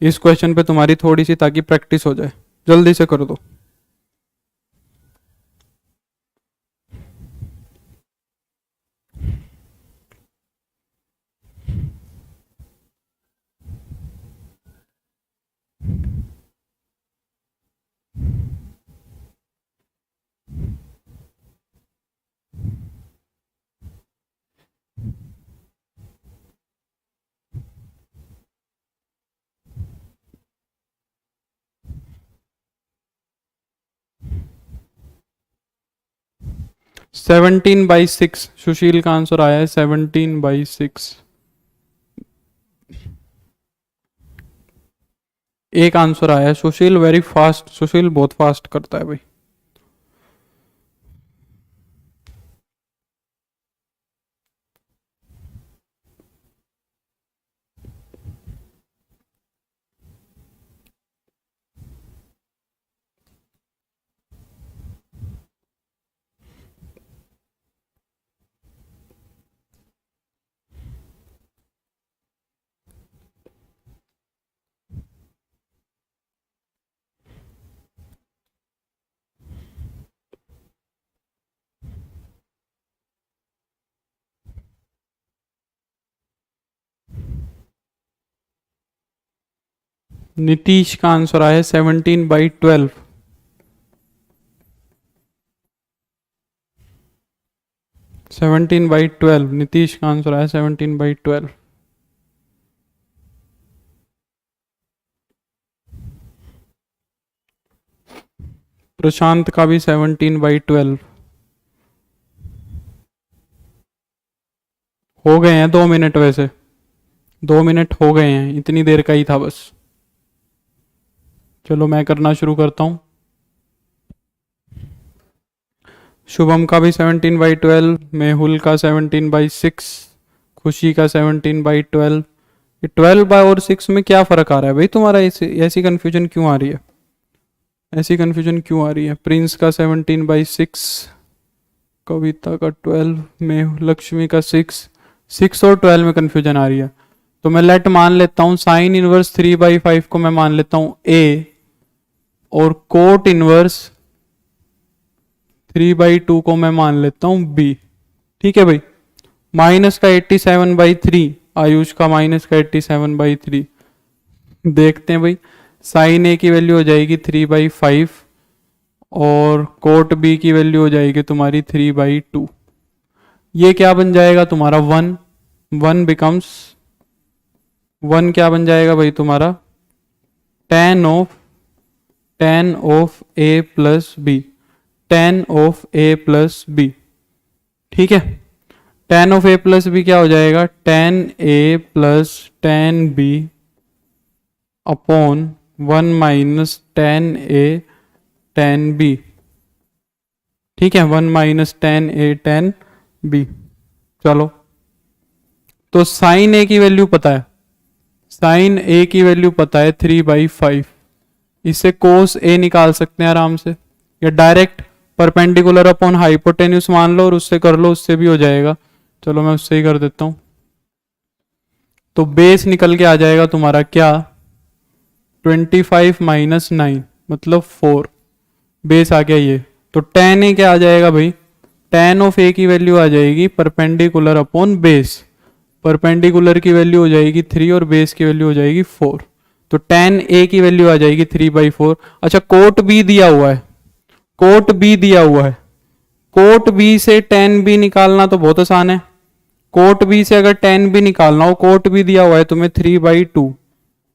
इस क्वेश्चन पे तुम्हारी थोड़ी सी ताकि प्रैक्टिस हो जाए। जल्दी से कर दो। सेवनटीन बाई सिक्स, सुशील का आंसर आया है 17/6। एक आंसर आया है सुशील, वेरी फास्ट, सुशील बहुत फास्ट करता है भाई। नीतीश का आंसर आया है 17/12। 17/12, नीतीश का आंसर आया 17/12। प्रशांत का भी 17/12। हो गए हैं 2 मिनट, वैसे 2 मिनट हो गए हैं, इतनी देर का ही था बस। चलो मैं करना शुरू करता हूं। शुभम का भी 17/12, मेहुल का 17/6, खुशी का 17/12। ये 12/6 में क्या फर्क आ रहा है भाई तुम्हारा, ऐसी कंफ्यूजन क्यों आ रही है, ऐसी कंफ्यूजन क्यों आ रही है? प्रिंस का 17/6, कविता का 12, में लक्ष्मी का 6 और 12 में कंफ्यूजन आ रही है। तो मैं लेट मान लेता हूं साइन इनवर्स 3/5 को मैं मान लेता हूं A, और कोट इनवर्स 3/2 को मैं मान लेता हूं B। ठीक है भाई। माइनस का 87/3, आयुष का माइनस का 87/3। देखते हैं भाई, साइन A की वैल्यू हो जाएगी 3/5 और कोट B की वैल्यू हो जाएगी तुम्हारी 3/2। ये क्या बन जाएगा तुम्हारा 1, 1 बिकम्स 1 क्या बन जाएगा भाई तुम्हारा tan of A plus B, tan of A plus B। ठीक है, tan of A plus B क्या हो जाएगा, tan A plus tan B upon 1 minus tan A tan B। ठीक है, 1 minus tan A tan B। चलो, तो sign A की वैल्यू पता है, साइन A की वैल्यू पता है 3/5। इससे कोस A निकाल सकते हैं आराम से, या डायरेक्ट परपेंडिकुलर अपॉन हाइपोटेन्यूस मान लो और उससे कर लो, उससे भी हो जाएगा। चलो मैं उससे ही कर देता हूं। तो बेस निकल के आ जाएगा तुम्हारा क्या, 25 माइनस 9 मतलब 4, बेस आ गया ये। तो tan a क्या आ जाएगा भाई, tan ऑफ a की वैल्यू आ जाएगी परपेंडिकुलर अपॉन बेस, परपेंडिकुलर की वैल्यू हो जाएगी 3 और बेस की वैल्यू हो जाएगी 4। तो tan a की वैल्यू आ जाएगी 3/4। अच्छा कोट b दिया हुआ है, कोट b दिया हुआ है, कोट b से tan b निकालना तो बहुत आसान है। कोट b से अगर tan b निकालना हो, कोट b दिया हुआ है तुम्हें 3/2,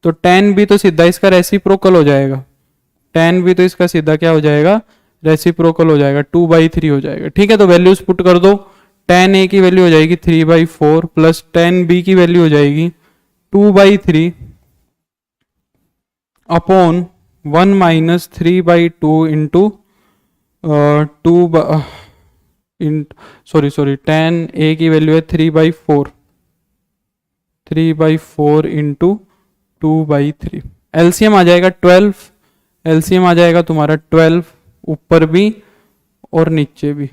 तो tan b तो सीधा इसका रेसिप्रोकल हो जाएगा, tan b तो इसका सीधा क्या हो जाएगा, रेसिप्रोकल हो जाएगा, 2/3 हो जाएगा। ठीक है, तो वैल्यूज पुट कर दो, tan a की वैल्यू हो जाएगी 3/4 प्लस tan b की वैल्यू हो जाएगी 2/3 upon 1 minus 3/2 into sorry tan a की वैल्यू है 3/4 इंटू 2/3, एलसीएम आ जाएगा 12, एलसीएम आ जाएगा तुम्हारा 12, ऊपर भी और नीचे भी,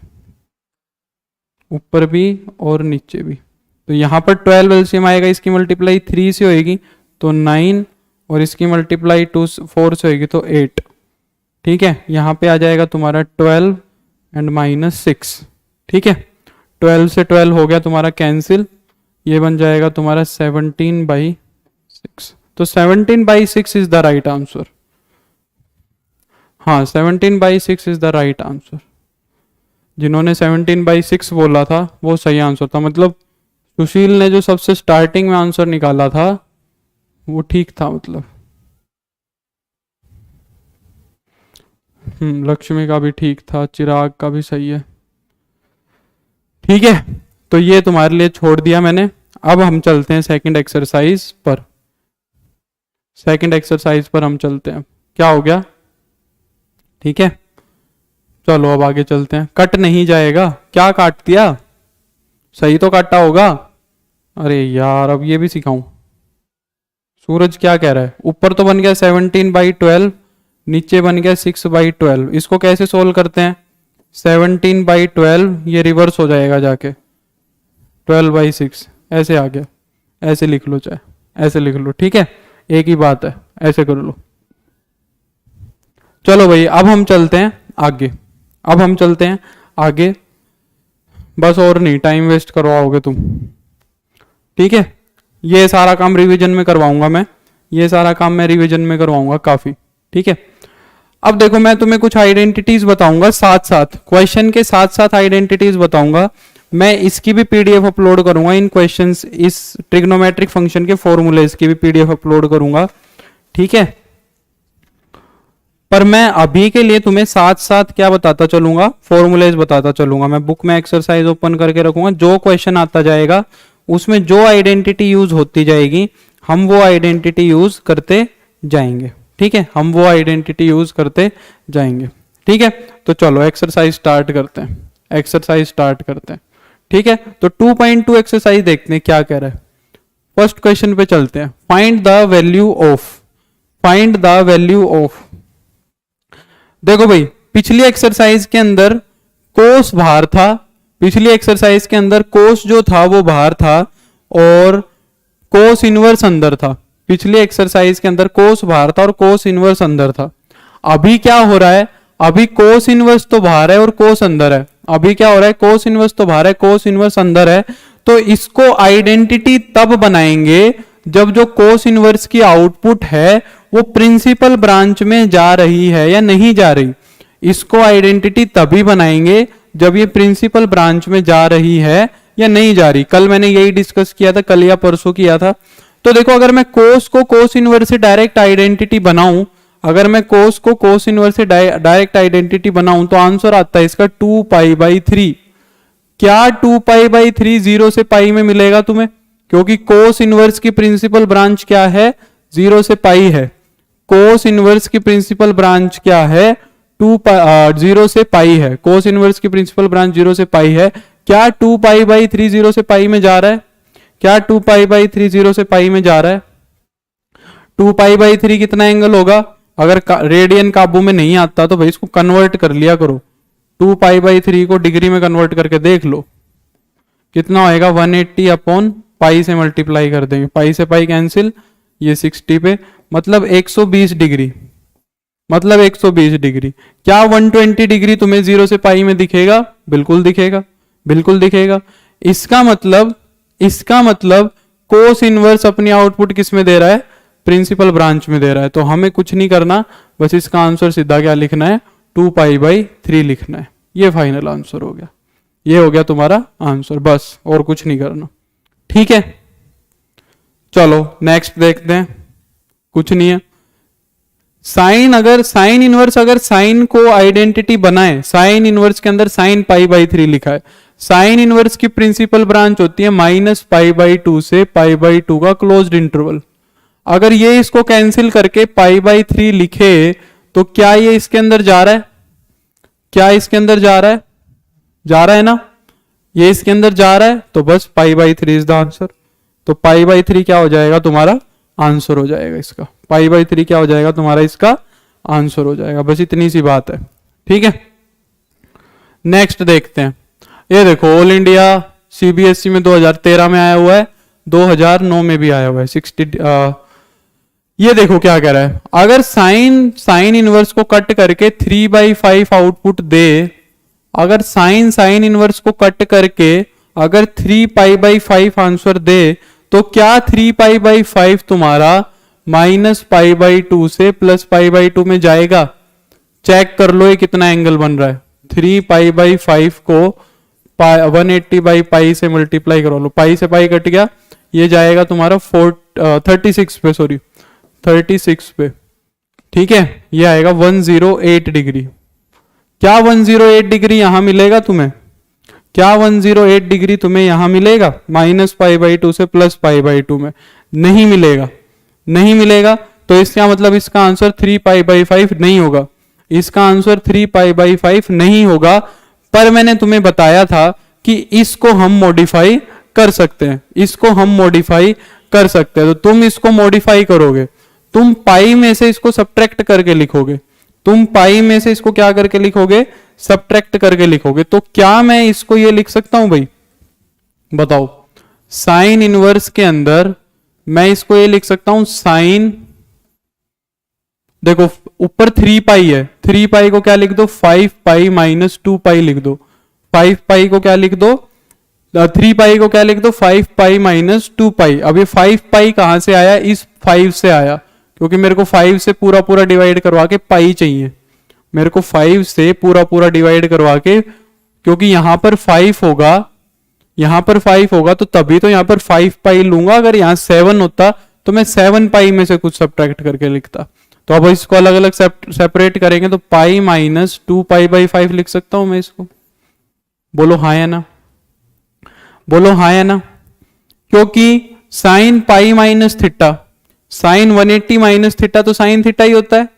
ऊपर भी और नीचे भी। तो यहाँ पर 12 एलसीएम आएगा, इसकी मल्टीप्लाई 3 से होएगी तो 9 और इसकी मल्टीप्लाई 4 से होएगी तो 8। ठीक है, यहाँ पे आ जाएगा तुम्हारा 12 एंड माइनस 6। ठीक है, 12 से 12 हो गया तुम्हारा कैंसिल, ये बन जाएगा तुम्हारा 17/6। तो 17/6 इज द राइट आंसर। हाँ 17/6 इज द राइट आंसर। जिन्होंने 17/6 बोला था वो सही आंसर था, मतलब सुशील ने जो सबसे स्टार्टिंग में आंसर निकाला था वो ठीक था मतलब। लक्ष्मी का भी ठीक था, चिराग का भी सही है। ठीक है, तो ये तुम्हारे लिए छोड़ दिया मैंने। अब हम चलते हैं सेकंड एक्सरसाइज पर, सेकंड एक्सरसाइज पर हम चलते हैं। क्या हो गया, ठीक है, चलो अब आगे चलते हैं। कट नहीं जाएगा, क्या काट दिया, सही तो काटा होगा। अरे यार अब ये भी सिखाऊं। सूरज क्या कह रहा है, ऊपर तो बन गया 17/12, नीचे बन गया 6/12। इसको कैसे सोल्व करते हैं, 17/12 ये रिवर्स हो जाएगा जाके 12/6, ऐसे आ गया, ऐसे लिख लो, चाहे ऐसे लिख लो, ठीक है, एक ही बात है, ऐसे कर लो। चलो भाई अब हम चलते हैं आगे, अब हम चलते हैं आगे, बस और नहीं टाइम वेस्ट करवाओगे तुम। ठीक है, ये सारा काम रिवीजन में करवाऊंगा मैं, ये सारा काम मैं रिवीजन में करवाऊंगा काफी। ठीक है, अब देखो मैं तुम्हें कुछ आइडेंटिटीज बताऊंगा, साथ साथ क्वेश्चन के साथ साथ आइडेंटिटीज बताऊंगा। मैं इसकी भी पीडीएफ अपलोड करूंगा, इन क्वेश्चंस, इस ट्रिग्नोमेट्रिक फंक्शन के फॉर्मूलेज की भी पीडीएफ अपलोड करूंगा। ठीक है, पर मैं अभी के लिए तुम्हें साथ साथ क्या बताता चलूंगा, फॉर्मूलेज बताता चलूंगा। मैं बुक में एक्सरसाइज ओपन करके रखूंगा, जो क्वेश्चन आता जाएगा उसमें जो आइडेंटिटी यूज होती जाएगी हम वो आइडेंटिटी यूज करते जाएंगे। ठीक है, हम वो आइडेंटिटी यूज करते जाएंगे। ठीक है, तो चलो एक्सरसाइज स्टार्ट करते हैं, एक्सरसाइज स्टार्ट करते हैं। ठीक है, तो 2.2 एक्सरसाइज देखते हैं क्या कह रहा है। फर्स्ट क्वेश्चन पे चलते हैं, find the value of, find the value of. देखो भाई पिछली एक्सरसाइज के अंदर कोस बाहर था, पिछली एक्सरसाइज के अंदर कोस जो था वो बाहर था और कोस इनवर्स अंदर था। पिछली एक्सरसाइज के अंदर कोस बाहर था और कोस इनवर्स अंदर था। अभी क्या हो रहा है, अभी कोस इनवर्स तो बाहर है और कोस अंदर है। अभी क्या हो रहा है, कोस इनवर्स तो बाहर है, कोस इनवर्स अंदर है। तो इसको आइडेंटिटी तब बनाएंगे जब जो कोस इनवर्स की आउटपुट है वो प्रिंसिपल ब्रांच में जा रही है या नहीं जा रही। इसको आइडेंटिटी तभी बनाएंगे जब ये प्रिंसिपल ब्रांच में जा रही है या नहीं जा रही। कल मैंने यही डिस्कस किया था, कल या परसों किया था। तो देखो अगर मैं कोस को कोस इनवर्स से डायरेक्ट आइडेंटिटी बनाऊं, अगर मैं कोस को कोस इनवर्स से डायरेक्ट आइडेंटिटी बनाऊं तो आंसर आता है इसका 2π/3। क्या 2π/3 0 से पाई में मिलेगा तुम्हें, क्योंकि कोस इनवर्स की प्रिंसिपल ब्रांच क्या है, 0 से पाई है। कोस इनवर्स की प्रिंसिपल ब्रांच क्या है, 0 से पाई है। कोस इनवर्स की प्रिंसिपल ब्रांच 0 से पाई है। क्या 2π/3 0 से पाई में जा रहा है, क्या 2π/3 0 से पाई में जा रहा है। 2π/3 कितना एंगल होगा, अगर रेडियन काबू में नहीं आता तो भाई इसको कन्वर्ट कर लिया करो, 2π/3 को डिग्री में कन्वर्ट करके देख लो कितना होएगा, 180/2 पाई से मल्टीप्लाई कर देंगे, पाई से पाई कैंसिल, ये 60 पे, मतलब 120 डिग्री, मतलब 120 डिग्री। क्या 120 डिग्री तुम्हें 0 से पाई में दिखेगा? बिल्कुल दिखेगा, बिल्कुल दिखेगा। इसका मतलब कोस इनवर्स अपनी आउटपुट किस में दे रहा है? प्रिंसिपल ब्रांच में दे रहा है। तो हमें कुछ नहीं करना, बस इसका आंसर सीधा क्या लिखना है? 2π/3 लिखना है। ये फाइनल आंसर हो गया, ये हो गया तुम्हारा आंसर, बस और कुछ नहीं करना। ठीक है, चलो नेक्स्ट देखते हैं। कुछ नहीं है। साइन इनवर्स अगर साइन को आइडेंटिटी बनाए, साइन इनवर्स के अंदर sin π/3 लिखा है। साइन इनवर्स की प्रिंसिपल ब्रांच होती है -π/2 से π/2 का क्लोज्ड इंटरवल। अगर ये इसको कैंसिल करके π/3 लिखे तो क्या ये इसके अंदर जा रहा है? क्या इसके अंदर जा रहा है? जा रहा है ना? ये इसके अंदर जा रहा है, तो बस π/3 इज द आंसर। तो π/3 क्या हो जाएगा? तुम्हारा आंसर हो जाएगा इसका। π/3 क्या हो जाएगा? तुम्हारा इसका आंसर हो जाएगा। बस इतनी सी बात है। ठीक है, नेक्स्ट देखते हैं। ये देखो, ऑल इंडिया सीबीएसई में 2013 में आया हुआ है, 2009 में भी आया हुआ है 60। ये देखो क्या कह रहा है, अगर साइन इनवर्स को कट करके 3/5 आउटपुट दे, अगर साइन इनवर्स को कट करके अगर 3π/5 आंसर दे, तो क्या 3π/5 तुम्हारा -π/2 से +π/2 में जाएगा? चेक कर लो ये कितना एंगल बन रहा है। 3π/5 को 180/π से मल्टीप्लाई करो लो, पाई से पाई कट गया, ये जाएगा तुम्हारा 36 पे, सॉरी 36 पे। ठीक है, ये आएगा 108 डिग्री। क्या 108 डिग्री यहां मिलेगा तुम्हें? क्या 108 डिग्री तुम्हें यहां मिलेगा? -π/2 से +π/2 में नहीं मिलेगा, नहीं मिलेगा। तो इसका मतलब इसका आंसर 3π/5 नहीं होगा, इसका आंसर 3π/5 नहीं होगा। पर मैंने तुम्हें बताया था कि इसको हम मॉडिफाई कर सकते हैं, इसको हम मॉडिफाई कर सकते हैं। तो तुम इसको मॉडिफाई करोगे, तुम पाई में से इसको सब्ट्रैक्ट करके लिखोगे, तुम पाई में से इसको क्या करके लिखोगे? सब्ट्रैक्ट करके लिखोगे। तो क्या मैं इसको ये लिख सकता हूं भाई? बताओ, साइन इनवर्स के अंदर मैं इसको ये लिख सकता हूं, साइन, देखो ऊपर 3π है, 3π को क्या लिख दो? 5π - 2π लिख दो। 5π को क्या लिख दो? 3π को क्या लिख दो? 5π - 2π। अब ये 5π कहां से आया? इस 5 से आया, क्योंकि मेरे को 5 से पूरा पूरा डिवाइड करवा के पाई चाहिए, मेरे को 5 से पूरा पूरा डिवाइड करवा के, क्योंकि यहां पर 5 होगा, यहां पर 5 होगा, तो तभी तो यहां पर 5π लूंगा। अगर यहां 7 होता तो मैं 7π में से कुछ सब्ट्रैक्ट करके लिखता। तो अब इसको अलग अलग सेपरेट करेंगे तो पाई - 2π/5 लिख सकता हूं मैं इसको। बोलो हाँ या ना, बोलो हाँ या ना। क्योंकि sine pi - theta, sine 180 - theta तो साइन थीटा ही होता है,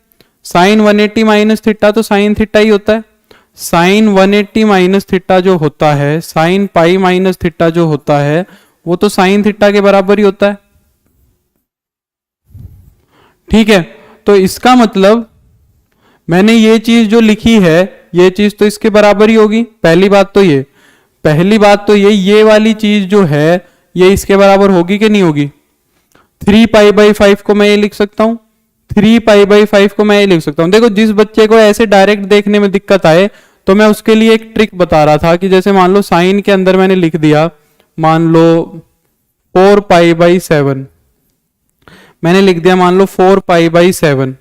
साइन 180 - थीटा तो साइन थीटा ही होता है। साइन 180 - थीटा जो होता है, साइन पाई - थीटा जो होता है, वो तो साइन थीटा के बराबर ही होता है। ठीक है, तो इसका मतलब मैंने ये चीज जो लिखी है, ये चीज तो इसके बराबर ही होगी। पहली बात तो ये, पहली बात तो ये वाली चीज जो है ये इसके बराबर होगी कि नहीं होगी? 3π/5 को मैं ये लिख सकता हूं, 3π/5 को मैं ये लिख सकता हूं। देखो, जिस बच्चे को ऐसे डायरेक्ट देखने में दिक्कत आए तो मैं उसके लिए एक ट्रिक बता रहा था कि जैसे मान लो साइन के अंदर मैंने लिख दिया, मान लो 4π/7, मैंने लिख दिया मान लो 4π/7,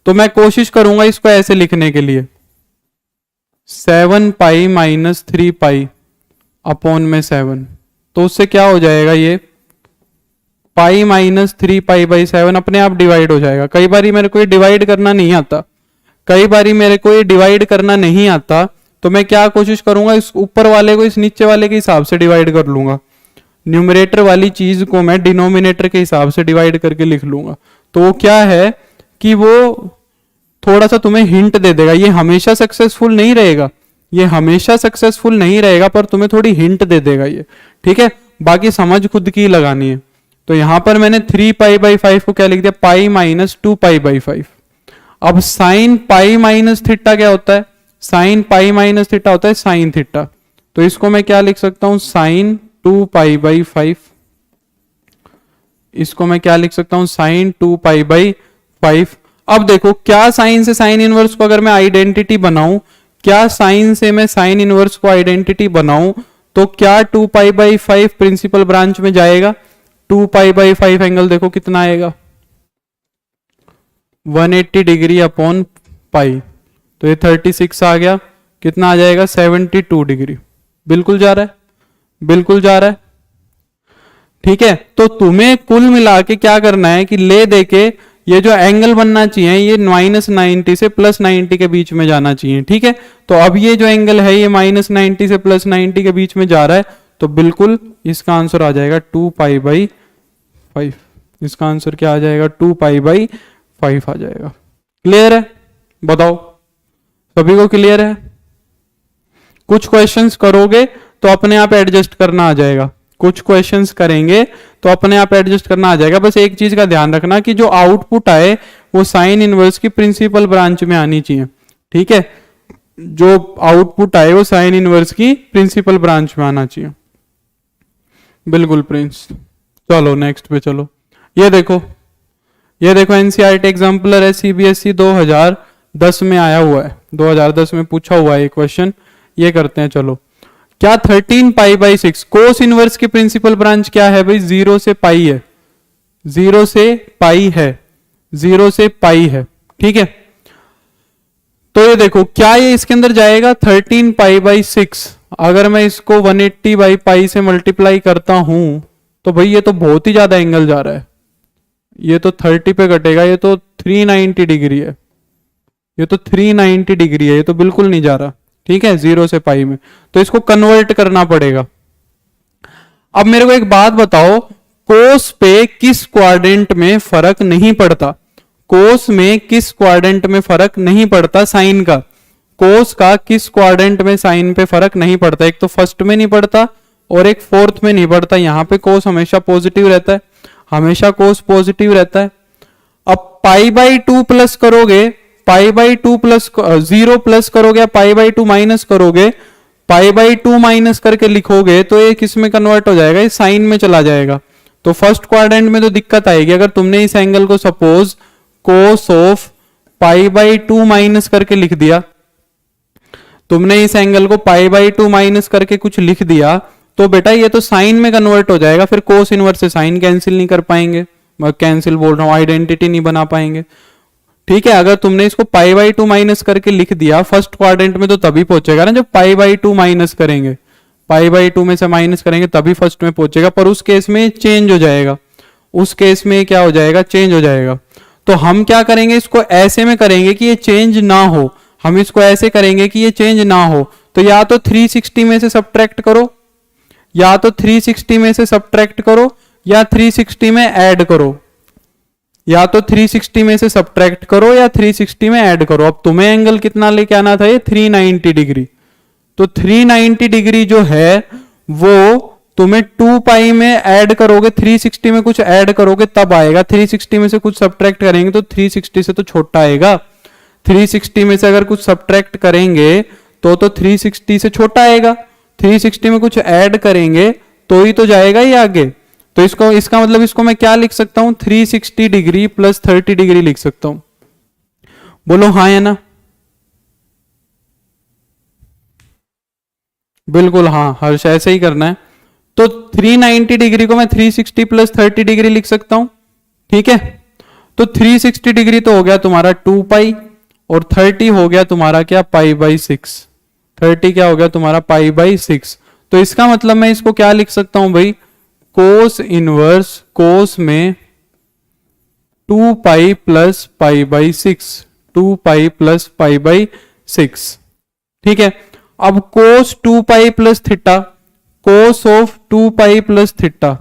तो मैं कोशिश करूंगा इसको ऐसे लिखने के लिए, 7π - 3π अपॉन में 7। तो उससे क्या हो जाएगा? ये पाई - 3π/7 अपने आप डिवाइड हो जाएगा। कई बारी मेरे को ये डिवाइड करना नहीं आता, कई बारी मेरे को ये डिवाइड करना नहीं आता, तो मैं क्या कोशिश करूंगा, इस ऊपर वाले को इस नीचे वाले के हिसाब से डिवाइड कर लूंगा। न्यूमरेटर वाली चीज को मैं डिनोमिनेटर के हिसाब से डिवाइड करके लिख लूंगा। तो वो क्या है कि वो थोड़ा सा तुम्हें हिंट दे देगा। ये हमेशा सक्सेसफुल नहीं रहेगा, ये हमेशा सक्सेसफुल नहीं रहेगा, पर तुम्हें थोड़ी हिंट दे देगा ये। ठीक है, बाकी समझ खुद की लगानी है। तो यहां पर मैंने 3π/5 को क्या लिख दिया? पाई - 2π/5। अब साइन पाई - थीटा क्या होता है? साइन पाई - थीटा होता है साइन थीटा। तो इसको मैं क्या लिख सकता हूं? साइन 2π/5 इसको मैं क्या लिख सकता हूं, साइन 2π/5। अब देखो क्या साइन से साइन इनवर्स को अगर मैं आइडेंटिटी बनाऊं, क्या साइन से मैं साइन इनवर्स को आइडेंटिटी बनाऊं, तो क्या 2π/5 प्रिंसिपल ब्रांच में जाएगा। 2π/5 एंगल देखो कितना आएगा, 180 डिग्री अपॉन पाई, तो ये 36 आ गया, कितना आ जाएगा 72 डिग्री। बिल्कुल जा रहा है, बिल्कुल जा रहा है। ठीक है, तो तुम्हें कुल मिला के क्या करना है कि ले देके ये जो एंगल बनना चाहिए ये -90 से +90 के बीच में जाना चाहिए। ठीक है, तो अब ये जो एंगल है ये -90 से +90 के बीच में जा रहा है, तो बिल्कुल इसका आंसर आ जाएगा 2π/5। इसका आंसर क्या आ जाएगा, 2π/5 आ जाएगा। क्लियर है, बताओ सभी को क्लियर है। कुछ क्वेश्चंस करोगे तो अपने आप एडजस्ट करना आ जाएगा, कुछ क्वेश्चंस करेंगे तो अपने आप एडजस्ट करना आ जाएगा। बस एक चीज का ध्यान रखना कि जो आउटपुट आए वो साइन इनवर्स की प्रिंसिपल ब्रांच में आनी चाहिए। ठीक है, जो आउटपुट आए वो साइन इनवर्स की प्रिंसिपल ब्रांच में आना चाहिए। बिल्कुल प्रिंस। चलो नेक्स्ट पे चलो। ये देखो एनसीईआरटी एग्जाम्पलर है, सीबीएसई 2010 में आया हुआ है, 2010 में पूछा हुआ है क्वेश्चन। ये करते हैं चलो। क्या 13π/6 कोस इनवर्स की प्रिंसिपल ब्रांच क्या है भाई, 0 से पाई है, 0 से पाई है, 0 से पाई है। ठीक है, तो ये देखो क्या ये इसके अंदर जाएगा 13π/6। अगर मैं इसको 180/π से मल्टीप्लाई करता हूं तो भाई ये तो बहुत ही ज्यादा एंगल जा रहा है, ये तो 30 पे कटेगा, ये तो 390 डिग्री है, ये तो 390 डिग्री है, ये तो बिल्कुल नहीं जा रहा। ठीक है, 0 से पाई में, तो इसको कन्वर्ट करना पड़ेगा। अब मेरे को एक बात बताओ, कोस पे किस क्वाड्रेंट में फर्क नहीं पड़ता, कोस में किस क्वाड्रेंट में फर्क नहीं पड़ता साइन का, कोस का किस क्वाड्रेंट में साइन पे फर्क नहीं पड़ता। एक तो फर्स्ट में नहीं पड़ता और एक फोर्थ में नहीं पड़ता। यहां पे कोस हमेशा पॉजिटिव रहता है, हमेशा कोस पॉजिटिव रहता है। अब π/2 प्लस करोगे, π/2 प्लस 0 प्लस करोगे, π/2 माइनस करोगे, π/2 माइनस करके लिखोगे तो ये किस में कन्वर्ट हो जाएगा, ये साइन में चला जाएगा। तो फर्स्ट क्वाड्रेंट में तो दिक्कत आएगी। अगर तुमने इस एंगल को सपोज कोस ऑफ π/2 माइनस करके लिख दिया, तुमने इस एंगल को π/2 माइनस करके कुछ लिख दिया, तो बेटा ये तो साइन में कन्वर्ट हो जाएगा। फिर कोस इनवर्स से साइन कैंसिल नहीं कर पाएंगे, मैं कैंसिल बोल रहा हूं, आइडेंटिटी नहीं बना पाएंगे। ठीक है, अगर तुमने इसको π/2 माइनस करके लिख दिया फर्स्ट क्वाड्रेंट में तो तभी पहुंचेगा ना जब π/2 माइनस करेंगे, π/2 में से माइनस करेंगे तभी फर्स्ट में पहुंचेगा। पर उस केस में चेंज हो जाएगा, उस केस में क्या हो जाएगा, चेंज हो जाएगा। तो हम क्या करेंगे, इसको ऐसे में करेंगे कि ये चेंज ना हो, हम इसको ऐसे करेंगे कि ये चेंज ना हो। तो या तो 360 में से सब्ट्रैक्ट करो, या तो 360 में से सब्ट्रैक्ट करो, या 360 में ऐड करो, या तो 360 में से सब्ट्रैक्ट करो या 360 में ऐड करो। अब तुम्हें एंगल कितना लेके आना था, ये 390 डिग्री। तो 390 डिग्री जो है वो तुम्हें 2π में ऐड करोगे, 360 में कुछ ऐड करोगे तब आएगा। 360 में से कुछ सब्ट्रैक्ट करेंगे तो 360 से तो छोटा आएगा। 360 में से अगर कुछ सब्ट्रैक्ट करेंगे तो 360 से छोटा आएगा। 360 में कुछ ऐड करेंगे तो ही तो जाएगा ये आगे। तो इसको, इसका मतलब इसको मैं क्या लिख सकता हूं, 360 डिग्री प्लस 30 डिग्री लिख सकता हूं। बोलो हाँ या ना। बिल्कुल हाँ हर्ष, ऐसे ही करना है। तो 390 डिग्री को मैं 360 प्लस 30 डिग्री लिख सकता हूं। ठीक है, तो 360 डिग्री तो हो गया तुम्हारा 2π और 30 हो गया तुम्हारा क्या, π/6। 30 क्या हो गया तुम्हारा, π/6। तो इसका मतलब मैं इसको क्या लिख सकता हूं भाई, कोस इनवर्स कोस में 2π प्लस π/6, 2π प्लस π/6। ठीक है, अब cos 2π plus theta, cos of 2π plus theta,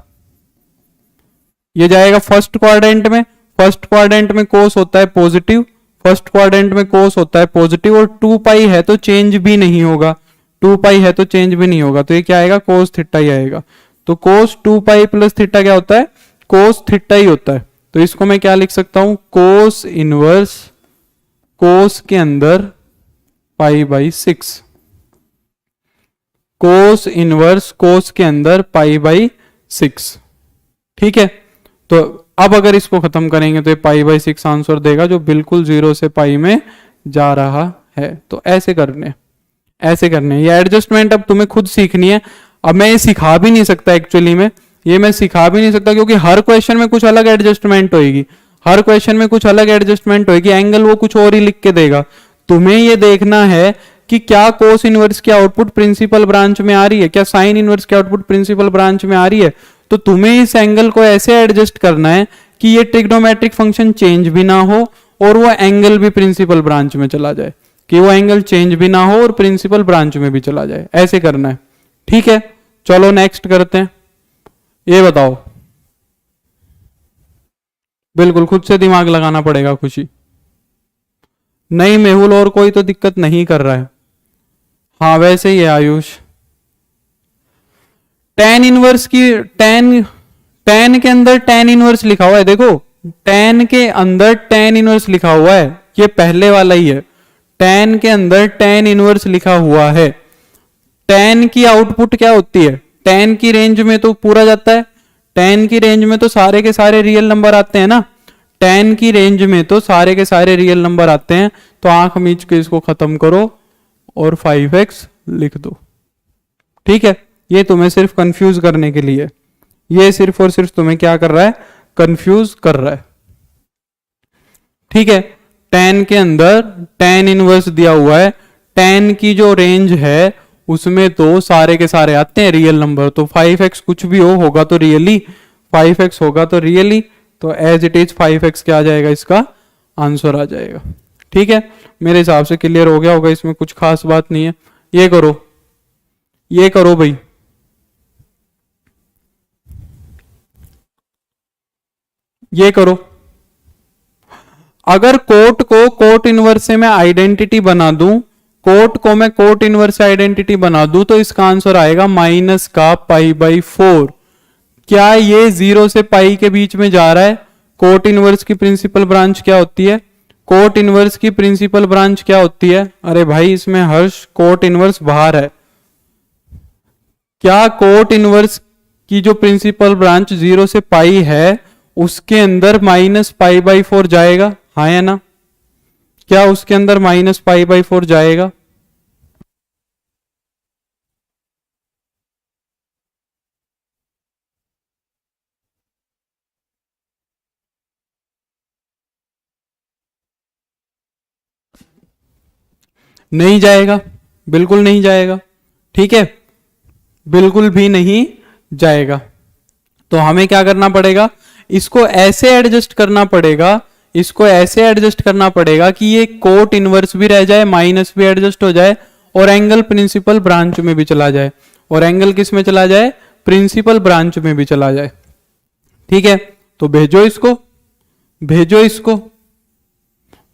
ये जाएगा फर्स्ट क्वाड्रेंट में। फर्स्ट क्वाड्रेंट में कोस होता है पॉजिटिव, फर्स्ट क्वाड्रेंट में कोस होता है पॉजिटिव, और 2π है तो चेंज भी नहीं होगा, 2π है तो चेंज भी नहीं होगा। तो ये क्या आएगा, कोस थीटा ही आएगा। तो कोस 2π प्लस थीटा क्या होता है, कोस थीटा ही होता है। तो इसको मैं क्या लिख सकता हूं, कोस इनवर्स कोस के अंदर π/6, कोस इनवर्स कोस के अंदर π/6। ठीक है, तो अब अगर इसको खत्म करेंगे तो ये π/6 आंसर देगा, जो बिल्कुल 0 से पाई में जा रहा है। तो ऐसे करने ये एडजस्टमेंट अब तुम्हें खुद सीखनी है। अब मैं ये सिखा भी नहीं सकता एक्चुअली में, ये मैं सिखा भी नहीं सकता क्योंकि हर क्वेश्चन में कुछ अलग एडजस्टमेंट होगी, हर क्वेश्चन में कुछ अलग एडजस्टमेंट होगी, एंगल वो कुछ और ही लिख के देगा। तुम्हें ये देखना है कि क्या कोस इनवर्स की आउटपुट प्रिंसिपल ब्रांच में आ रही है, क्या साइन इनवर्स की आउटपुट प्रिंसिपल ब्रांच में आ रही है। तो तुम्हें इस एंगल को ऐसे एडजस्ट करना है कि ये ट्रिग्नोमेट्रिक फंक्शन चेंज भी ना हो और वो एंगल भी प्रिंसिपल ब्रांच में चला जाए, कि वो एंगल चेंज भी ना हो और प्रिंसिपल ब्रांच में भी चला जाए, ऐसे करना है। ठीक है, चलो नेक्स्ट करते हैं। ये बताओ, बिल्कुल खुद से दिमाग लगाना पड़ेगा खुशी। नहीं मेहुल, और कोई तो दिक्कत नहीं कर रहा है। हाँ वैसे ही है आयुष। टेन इनवर्स की टेन के अंदर टेन इनवर्स लिखा हुआ है, देखो टेन के अंदर टेन इनवर्स लिखा हुआ है, ये पहले वाला ही है। टेन के अंदर टेन इनवर्स लिखा हुआ है। टेन की आउटपुट क्या होती है, टेन की रेंज में तो पूरा जाता है, टेन की रेंज में तो सारे के सारे रियल नंबर आते हैं ना, टेन की रेंज में तो सारे के सारे रियल नंबर आते हैं। तो आंख मीच के इसको खत्म करो और 5x लिख दो। ठीक है, ये तुम्हें सिर्फ कंफ्यूज करने के लिए, ये सिर्फ और सिर्फ तुम्हें क्या कर रहा है, कंफ्यूज कर रहा है। ठीक है, टेन के अंदर टेन इनवर्स दिया हुआ है, टेन की जो रेंज है उसमें तो सारे के सारे आते हैं रियल नंबर, तो 5x कुछ भी होगा तो रियली 5x होगा तो रियली, तो एज इट इज 5x क्या आ जाएगा, इसका आंसर आ जाएगा। ठीक है, मेरे हिसाब से क्लियर हो गया होगा, इसमें कुछ खास बात नहीं है। ये करो भाई, ये करो। अगर कोट को कोट इनवर्स से मैं आइडेंटिटी बना दूं, कोट को मैं कोट इनवर्स से आइडेंटिटी बना दूं, तो इसका आंसर आएगा माइनस का π/4। क्या ये 0 से पाई के बीच में जा रहा है? कोट इनवर्स की प्रिंसिपल ब्रांच क्या होती है? कोट इनवर्स की प्रिंसिपल ब्रांच क्या होती है? अरे भाई इसमें हर्ष कोट इनवर्स बाहर है। क्या कोट इनवर्स की जो प्रिंसिपल ब्रांच 0 से पाई है उसके अंदर माइनस π/4 जाएगा, हाँ या ना? क्या उसके अंदर माइनस π/4 जाएगा? नहीं जाएगा, बिल्कुल नहीं जाएगा। ठीक है, बिल्कुल भी नहीं जाएगा। तो हमें क्या करना पड़ेगा, इसको ऐसे एडजस्ट करना पड़ेगा, इसको ऐसे एडजस्ट करना पड़ेगा कि ये कोट इनवर्स भी रह जाए, माइनस भी एडजस्ट हो जाए और एंगल प्रिंसिपल ब्रांच में भी चला जाए। और एंगल किस में चला जाए? प्रिंसिपल ब्रांच में भी चला जाए। ठीक है, तो भेजो इसको, भेजो इसको।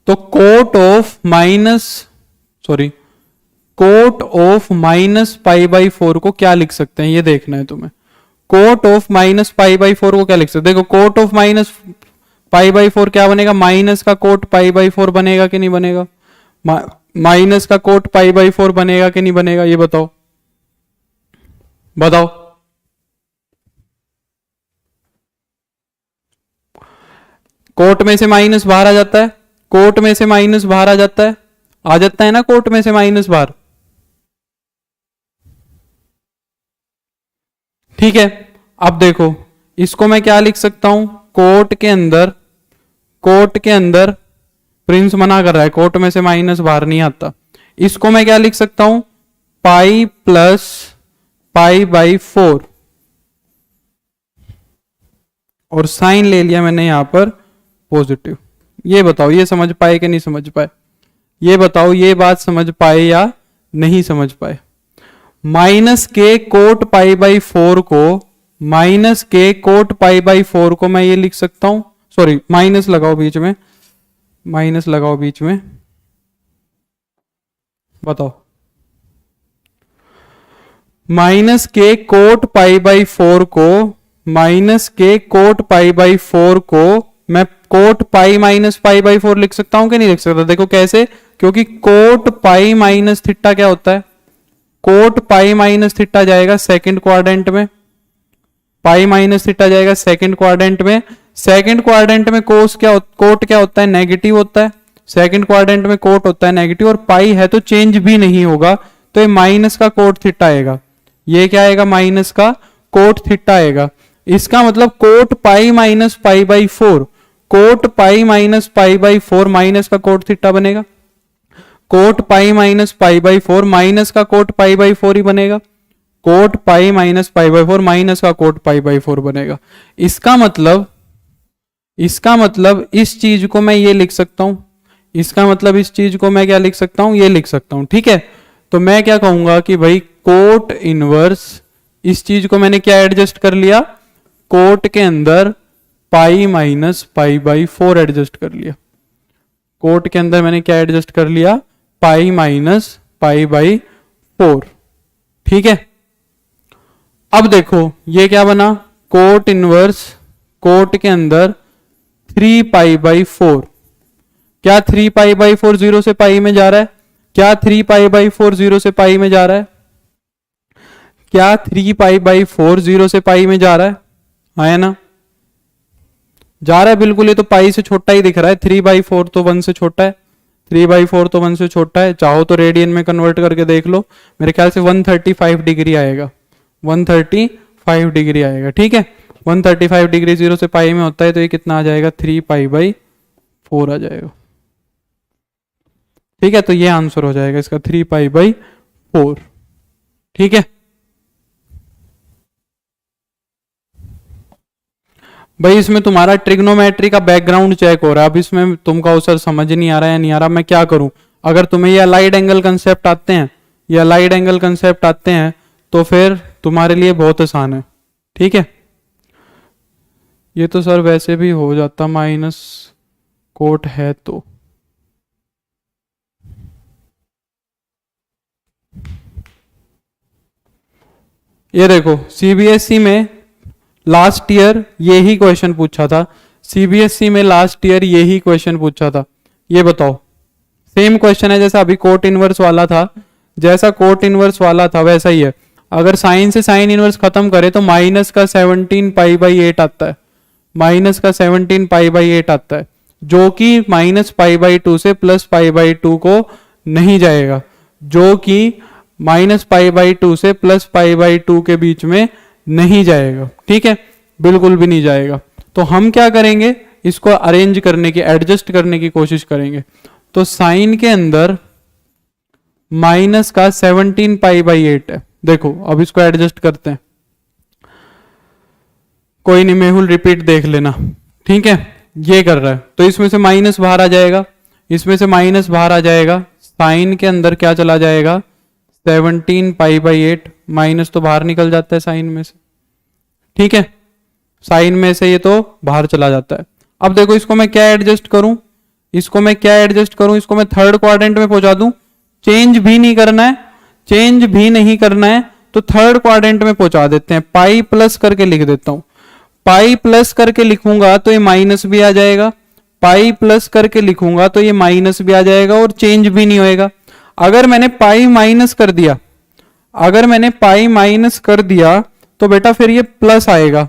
तो कोट ऑफ माइनस π/4 को क्या लिख सकते हैं, ये देखना है तुम्हें। कोट ऑफ माइनस π/4 को क्या लिख सकते हैं? देखो कोट ऑफ माइनस π/4 क्या बनेगा? माइनस का कोट π/4 बनेगा कि नहीं बनेगा? माइनस का कोट π/4 बनेगा कि नहीं बनेगा? ये बताओ, बताओ। कोट में से माइनस बाहर आ जाता है, कोट में से माइनस बाहर आ जाता है, आ जाता है ना कोट में से माइनस बाहर। ठीक है, अब देखो इसको मैं क्या लिख सकता हूं, कोट के अंदर प्रिंस मना कर रहा है, कोट में से माइनस बाहर नहीं आता। इसको मैं क्या लिख सकता हूं, पाई प्लस π/4 और साइन ले लिया मैंने यहां पर पॉजिटिव। ये बताओ ये समझ पाए कि नहीं समझ पाए? ये बताओ ये बात समझ पाए या नहीं समझ पाए? माइनस के कोट π/4 को मैं ये लिख सकता हूं, सॉरी माइनस लगाओ बीच में, माइनस लगाओ बीच में, बताओ। माइनस के कोट π/4 को मैं कोट पाई माइनस π/4 लिख सकता हूं कि नहीं लिख सकता? देखो कैसे, क्योंकि कोट पाई माइनस थीटा क्या होता है? कोट पाई माइनस थीटा जाएगा सेकंड क्वाड्रेंट में, पाई माइनस थीटा जाएगा सेकंड क्वाड्रेंट में, सेकंड क्वाड्रेंट में कोट क्या होता है, नेगेटिव होता है। सेकंड क्वाड्रेंट में कोट होता है नेगेटिव, और पाई है तो चेंज भी नहीं होगा, तो ये माइनस का कोट थीटा आएगा। ये क्या आएगा, माइनस का कोट थीटा आएगा। इसका मतलब coat pi minus pi by 4, coat pi minus pi by 4 minus का कोट थीटा बनेगा। Coat pi minus pi by 4 minus का कोट पाई बाई 4 ही बनेगा। Coat pi minus pi by 4 minus का coat pi by 4 बनेगा। इसका मतलब इस चीज को मैं ये लिख सकता हूं, इसका मतलब इस चीज को मैं क्या लिख सकता हूं, ये लिख सकता हूं। ठीक है, तो मैं क्या कहूंगा कि भाई कोट इनवर्स, इस चीज को मैंने क्या एडजस्ट कर लिया, कोट के अंदर pi minus pi by 4 adjust कर लिया। कोट के अंदर मैंने क्या एडजस्ट कर लिया, पाई माइनस पाई बाई 4। ठीक है, अब देखो ये क्या बना, कोट इनवर्स कोट के अंदर 3 पाई बाई 4। क्या 3 पाई बाई 4 0 से पाई में जा रहा है, क्या 3 पाई बाई 4 0 से पाई में जा रहा है, क्या 3 पाई बाई 4 0 से पाई में जा रहा है, आया ना, जा रहा है बिल्कुल। ये तो पाई से छोटा ही दिख रहा है, 3 बाई 4 तो 1 से छोटा है, 3 बाई 4 तो 1 से छोटा है। चाहो तो रेडियन में कन्वर्ट करके देख लो, मेरे ख्याल से 135 डिग्री आएगा, 135 डिग्री आएगा। ठीक है, 135 डिग्री 0 से पाई में होता है, तो ये कितना आ जाएगा, 3 पाई बाई 4 आ जाएगा। ठीक है, तो ये आंसर हो जाएगा इसका 3 पाई बाई 4। ठीक है भाई, इसमें तुम्हारा ट्रिग्नोमेट्री का बैकग्राउंड चेक हो रहा है। अब इसमें तुमको सर समझ नहीं आ रहा है, नहीं आ रहा, मैं क्या करूं। अगर तुम्हें ये अलाइड एंगल कंसेप्ट आते हैं, ये अलाइड एंगल कंसेप्ट आते हैं, तो फिर तुम्हारे लिए बहुत आसान है। ठीक है, ये तो सर वैसे भी हो जाता, माइनस कोट है तो। ये देखो सीबीएसई में लास्ट ईयर यही क्वेश्चन पूछा था, सीबीएसई में लास्ट ईयर यही क्वेश्चन पूछा था। ये बताओ, सेम क्वेश्चन है जैसा अभी कोट इनवर्स वाला था, जैसा कोट इनवर्स वाला था वैसा ही है। अगर साइन से साइन इनवर्स खत्म करे तो माइनस का 17 पाई बाई 8 आता है, माइनस का 17 पाई बाई 8 आता है, जो कि माइनस पाई बाई 2 से प्लस पाई बाई 2 को नहीं जाएगा, जो कि माइनस पाई बाई 2 से प्लस पाई बाई 2 के बीच में नहीं जाएगा। ठीक है, बिल्कुल भी नहीं जाएगा। तो हम क्या करेंगे, इसको अरेंज करने की, एडजस्ट करने की कोशिश करेंगे। तो साइन के अंदर माइनस का 17 पाई बाई 8 है। देखो अब इसको एडजस्ट करते हैं, कोई नहीं, मेहुल रिपीट देख लेना। ठीक है, ये कर रहा है तो इसमें से माइनस बाहर आ जाएगा, इसमें से माइनस बाहर आ जाएगा, साइन के अंदर क्या चला जाएगा, 17 पाई बाई 8, माइनस तो बाहर निकल जाता है साइन में से। ठीक है, साइन में से ये तो बाहर चला जाता है। अब देखो इसको मैं क्या एडजस्ट करूं, इसको मैं क्या एडजस्ट करूं, इसको मैं थर्ड क्वाड्रेंट में पहुंचा दूं, चेंज भी नहीं करना है, चेंज भी नहीं करना है, तो थर्ड क्वाड्रेंट में पहुंचा देते हैं। पाई प्लस करके लिख देता हूं, पाई प्लस करके लिखूंगा तो ये माइनस भी आ जाएगा, पाई प्लस करके लिखूंगा तो ये माइनस भी आ जाएगा और चेंज भी नहीं होएगा। अगर मैंने पाई माइनस कर दिया, अगर मैंने पाई माइनस कर दिया तो बेटा फिर ये प्लस आएगा,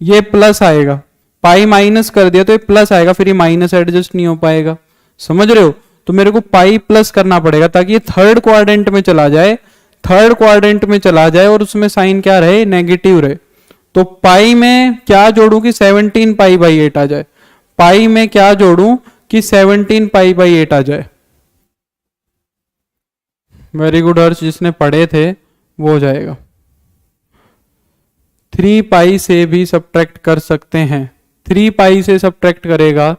ये प्लस आएगा, पाई माइनस कर दिया तो ये प्लस आएगा, फिर ये माइनस एडजस्ट नहीं हो पाएगा। समझ रहे हो, तो मेरे को पाई प्लस करना पड़ेगा ताकि ये थर्ड क्वाड्रेंट में चला जाए, थर्ड क्वाड्रेंट में चला जाए और उसमें साइन क्या रहे, नेगेटिव रहे। तो पाई में क्या जोड़ूं कि 17 पाई बाई 8 आ जाए, पाई में क्या जोड़ूं कि 17 पाई बाई 8 आ जाए। वेरी गुड हर्ष, जिसने पढ़े थे वो हो जाएगा। 3 पाई से भी सब्ट्रैक्ट कर सकते हैं, 3 पाई से सब्ट्रैक्ट करेगा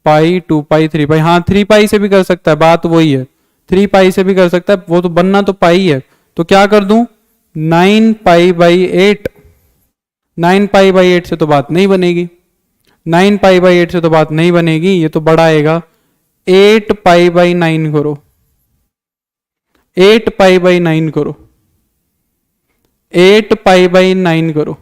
पाई, 2 पाई, 3 पाई, हाँ 3 पाई से भी कर सकता है, बात वही है, 3 पाई से भी कर सकता है, वो तो बनना तो पाई है। तो क्या कर दूं, 9 पाई बाई 8, 9 पाई बाई 8 से तो बात नहीं बनेगी, 9 पाई बाई 8 से तो बात नहीं बनेगी, ये तो बड़ा आएगा। 8 पाई बाई 9 करो, 8 पाई बाई 9 करो, 8 पाई बाई 9 करो,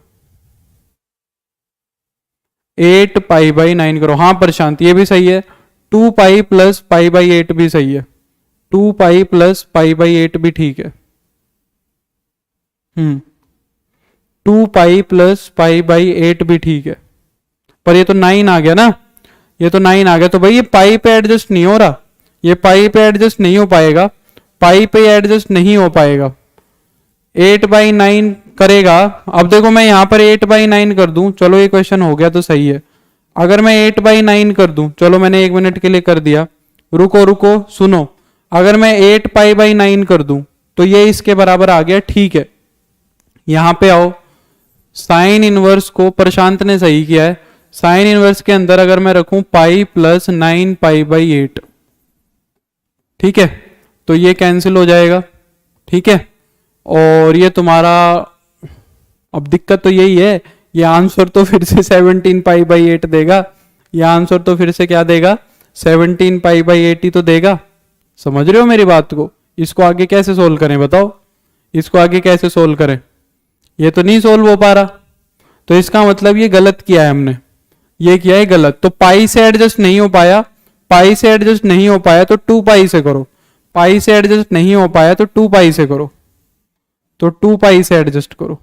8 पाई बाई 9 करो। हाँ प्रशांत ये भी सही है, 2 पाई प्लस पाई बाई 8 भी सही है, 2 पाई प्लस पाई बाई 8 भी ठीक है। 2 पाई प्लस पाई बाई 8 भी ठीक है। पर ये तो 9 आ गया ना, ये तो 9 आ गया, तो भाई ये पाई पे एडजस्ट नहीं हो रहा, ये पाई पे एडजस्ट नहीं हो पाएगा, पाई पे एडजस्ट नहीं हो पाएगा। 8/9 करेगा। अब देखो मैं यहाँ पर 8/9 कर दूं, चलो ये क्वेश्चन हो गया तो सही है। अगर मैं 8/9 कर दूं, चलो मैंने 1 मिनट के लिए कर दिया, रुको रुको सुनो, अगर मैं 8π/9 कर दूं तो ये इसके बराबर आ गया, ठीक है। यहां पे आओ, साइन इनवर्स को प्रशांत ने सही किया है, साइन इनवर्स के अंदर अगर मैं रखूं पाई प्लस 9π/8, ठीक है, तो ये कैंसिल हो जाएगा, ठीक है। और ये तुम्हारा, अब दिक्कत तो यही है, ये आंसर तो फिर से 17π/8 देगा, ये आंसर तो फिर से क्या देगा, 17π/8 ही तो देगा। समझ रहे हो मेरी बात को? इसको आगे कैसे सोल्व करें बताओ, इसको आगे कैसे सोल्व करें? ये तो नहीं सोल्व हो पा रहा, तो इसका मतलब ये गलत किया है हमने, ये किया है गलत। तो पाई से एडजस्ट नहीं हो पाया, पाई से एडजस्ट नहीं हो पाया तो 2π से करो, पाई से एडजस्ट नहीं हो पाया तो 2π से करो, तो 2π से एडजस्ट करो,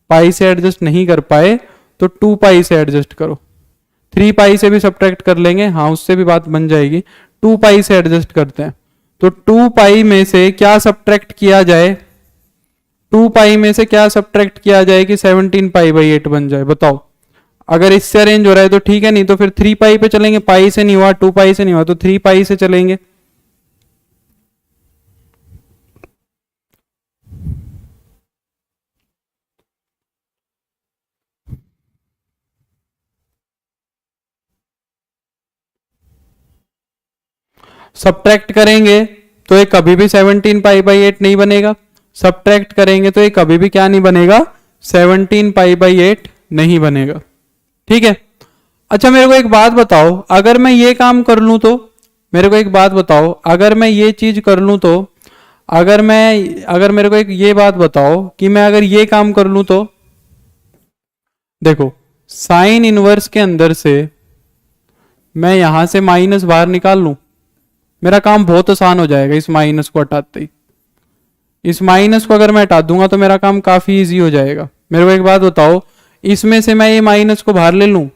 पाई से एडजस्ट नहीं कर पाए तो 2π से एडजस्ट करो, 3π से भी सब्ट्रैक्ट कर लेंगे, हाँ उससे भी बात बन जाएगी, 2π से एडजस्ट करते हैं। तो 2π में से क्या सब्ट्रैक्ट किया जाए, 2π में से क्या सब्ट्रैक्ट किया जाए कि 17π/8 बन जाए, बताओ। अगर इससे अरेंज हो रहा है तो ठीक है, नहीं तो फिर 3π पे चलेंगे, पाई से नहीं हुआ, 2π से नहीं हुआ तो 3π से चलेंगे। सब्ट्रैक्ट करेंगे तो ये कभी भी 17π/8 नहीं बनेगा, सब्ट्रैक्ट करेंगे तो ये कभी भी क्या नहीं बनेगा, 17π/8 नहीं बनेगा, ठीक है। अच्छा मेरे को एक बात बताओ, अगर मैं ये काम कर लूं तो, मेरे को एक बात बताओ, अगर मैं ये चीज कर लूं तो, अगर मेरे को एक ये बात बताओ कि मैं अगर ये काम कर लूं तो, देखो साइन इनवर्स के अंदर से मैं यहां से माइनस बाहर निकाल लूं, मेरा काम बहुत आसान हो जाएगा इस माइनस को हटाते ही। इस माइनस को अगर मैं हटा दूंगा तो मेरा काम काफी इजी हो जाएगा। मेरे को एक बात बताओ, इसमें से मैं ये माइनस को बाहर ले लूं,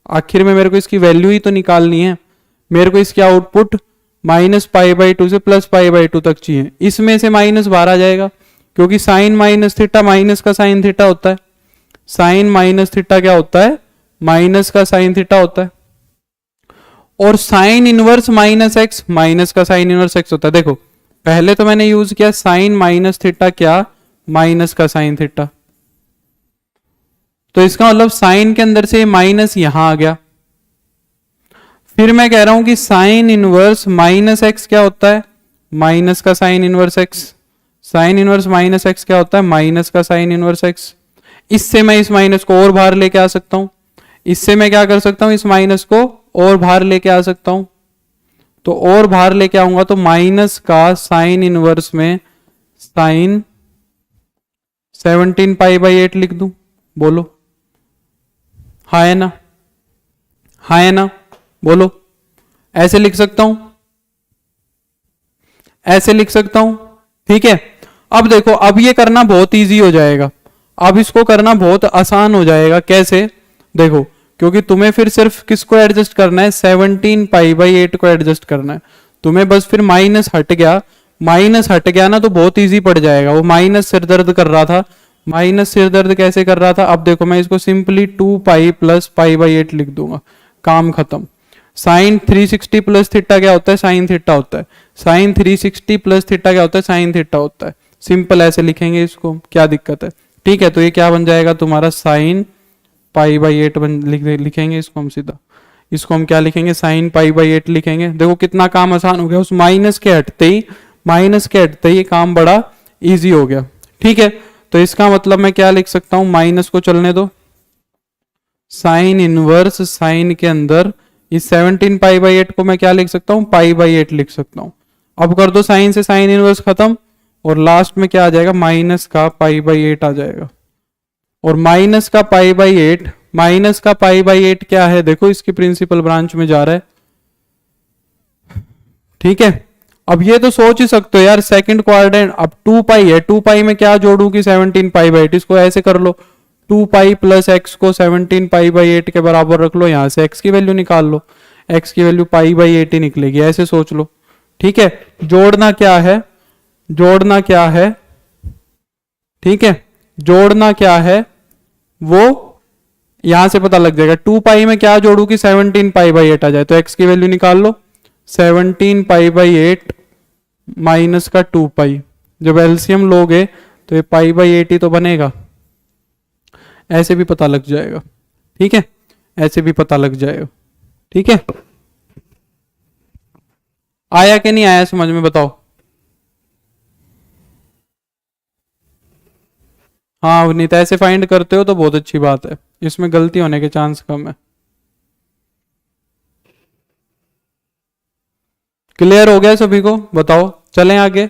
आखिर में मेरे को इसकी वैल्यू ही तो निकालनी है, मेरे को इसकी आउटपुट -π/2 से +π/2 तक चाहिए। इसमें से माइनस बाहर आ जाएगा, क्योंकि साइन माइनस थीटा माइनस का साइन थीटा होता है, साइन माइनस थीटा क्या होता है, माइनस का साइन थीटा होता है। और साइन इनवर्स -x माइनस का साइन इनवर्स x होता है। देखो पहले तो मैंने यूज किया साइन माइनस थीटा, क्या माइनस का साइन थीटा, तो इसका मतलब साइन के अंदर से माइनस यहां आ गया। फिर मैं कह रहा हूं कि साइन इनवर्स -x क्या होता है, माइनस का sine inverse x, sine inverse -x क्या होता है, माइनस का साइन इनवर्स x। इससे मैं इस माइनस को और बाहर लेके आ सकता हूं, इससे मैं क्या कर सकता हूं, इस माइनस को और बाहर लेके आ सकता हूं, तो और बाहर लेके आऊंगा तो माइनस का साइन इनवर्स में साइन 17π/8 लिख दूं, बोलो हाँ है ना, हाँ है ना, बोलो। ऐसे लिख सकता हूं, ऐसे लिख सकता हूं, ठीक है। अब देखो अब ये करना बहुत इजी हो जाएगा, अब इसको करना बहुत आसान हो जाएगा। कैसे, देखो क्योंकि तुम्हें फिर सिर्फ किसको एडजस्ट करना है, 17π/8 को एडजस्ट करना है। तुम्हें बस फिर माइनस हट गया, माइनस हट गया ना तो बहुत इजी पड़ जाएगा। वो माइनस सिर दर्द कर रहा था, माइनस सिर दर्द कैसे कर रहा था, अब देखो मैं इसको सिंपली 2π + π/8 लिख दूंगा, काम खत्म। साइन 360 प्लस थीटा क्या होता है, साइन थीटा होता है। साइन 360 प्लस थीटा क्या होता है, साइन थीटा होता है। सिंपल ऐसे लिखेंगे इसको, क्या दिक्कत है, ठीक है। तो ये क्या बन जाएगा तुम्हारा, साइन π/8 लिखेंगे इसको हम सीधा, इसको हम क्या लिखेंगे, साइन π/8 लिखेंगे। देखो कितना काम आसान हो गया, उस माइनस के हटते ही, माइनस के हटते ही काम बड़ा इजी हो गया, ठीक है। तो इसका मतलब मैं क्या लिख सकता हूं, माइनस को चलने दो, साइन इनवर्स साइन के अंदर इस 17π/8 को मैं क्या लिख सकता हूं, π/8 लिख सकता हूं। अब कर दो साइन से साइन इनवर्स खत्म, और लास्ट में क्या आ जाएगा, माइनस का π/8 आ जाएगा। और माइनस का π/8, माइनस का π/8 क्या है, देखो इसकी प्रिंसिपल ब्रांच में जा रहा है, ठीक है। अब ये तो सोच ही सकते हो यार, सेकंड क्वाड्रेंट, अब 2π है, 2π में क्या जोड़ू कि 17π/8, इसको ऐसे कर लो, 2 पाई प्लस एक्स को 17 पाई बाई 8 के बराबर रख लो, यहां से एक्स की वैल्यू निकाल लो, एक्स की वैल्यू पाई बाई 8 ही निकलेगी, ऐसे सोच लो। ठीक है, जोड़ना क्या है, जोड़ना क्या है, ठीक है, जोड़ना क्या है वो यहां से पता लग जाएगा। 2 पाई में क्या जोड़ू कि 17 पाई बाई 8 आ जाए, तो एक्स की वैल्यू निकाल लो, 17 पाई बाई 8 माइनस का 2 पाई, जब एलसीएम लोगे तो ये पाई बाई 8 ही तो बनेगा, ऐसे भी पता लग जाएगा। ठीक है, ऐसे भी पता लग जाएगा। ठीक है, आया कि नहीं आया समझ में, बताओ। हाँ अवनीत, ऐसे फाइंड करते हो तो बहुत अच्छी बात है, इसमें गलती होने के चांस कम है। क्लियर हो गया सभी को, बताओ चलें आगे।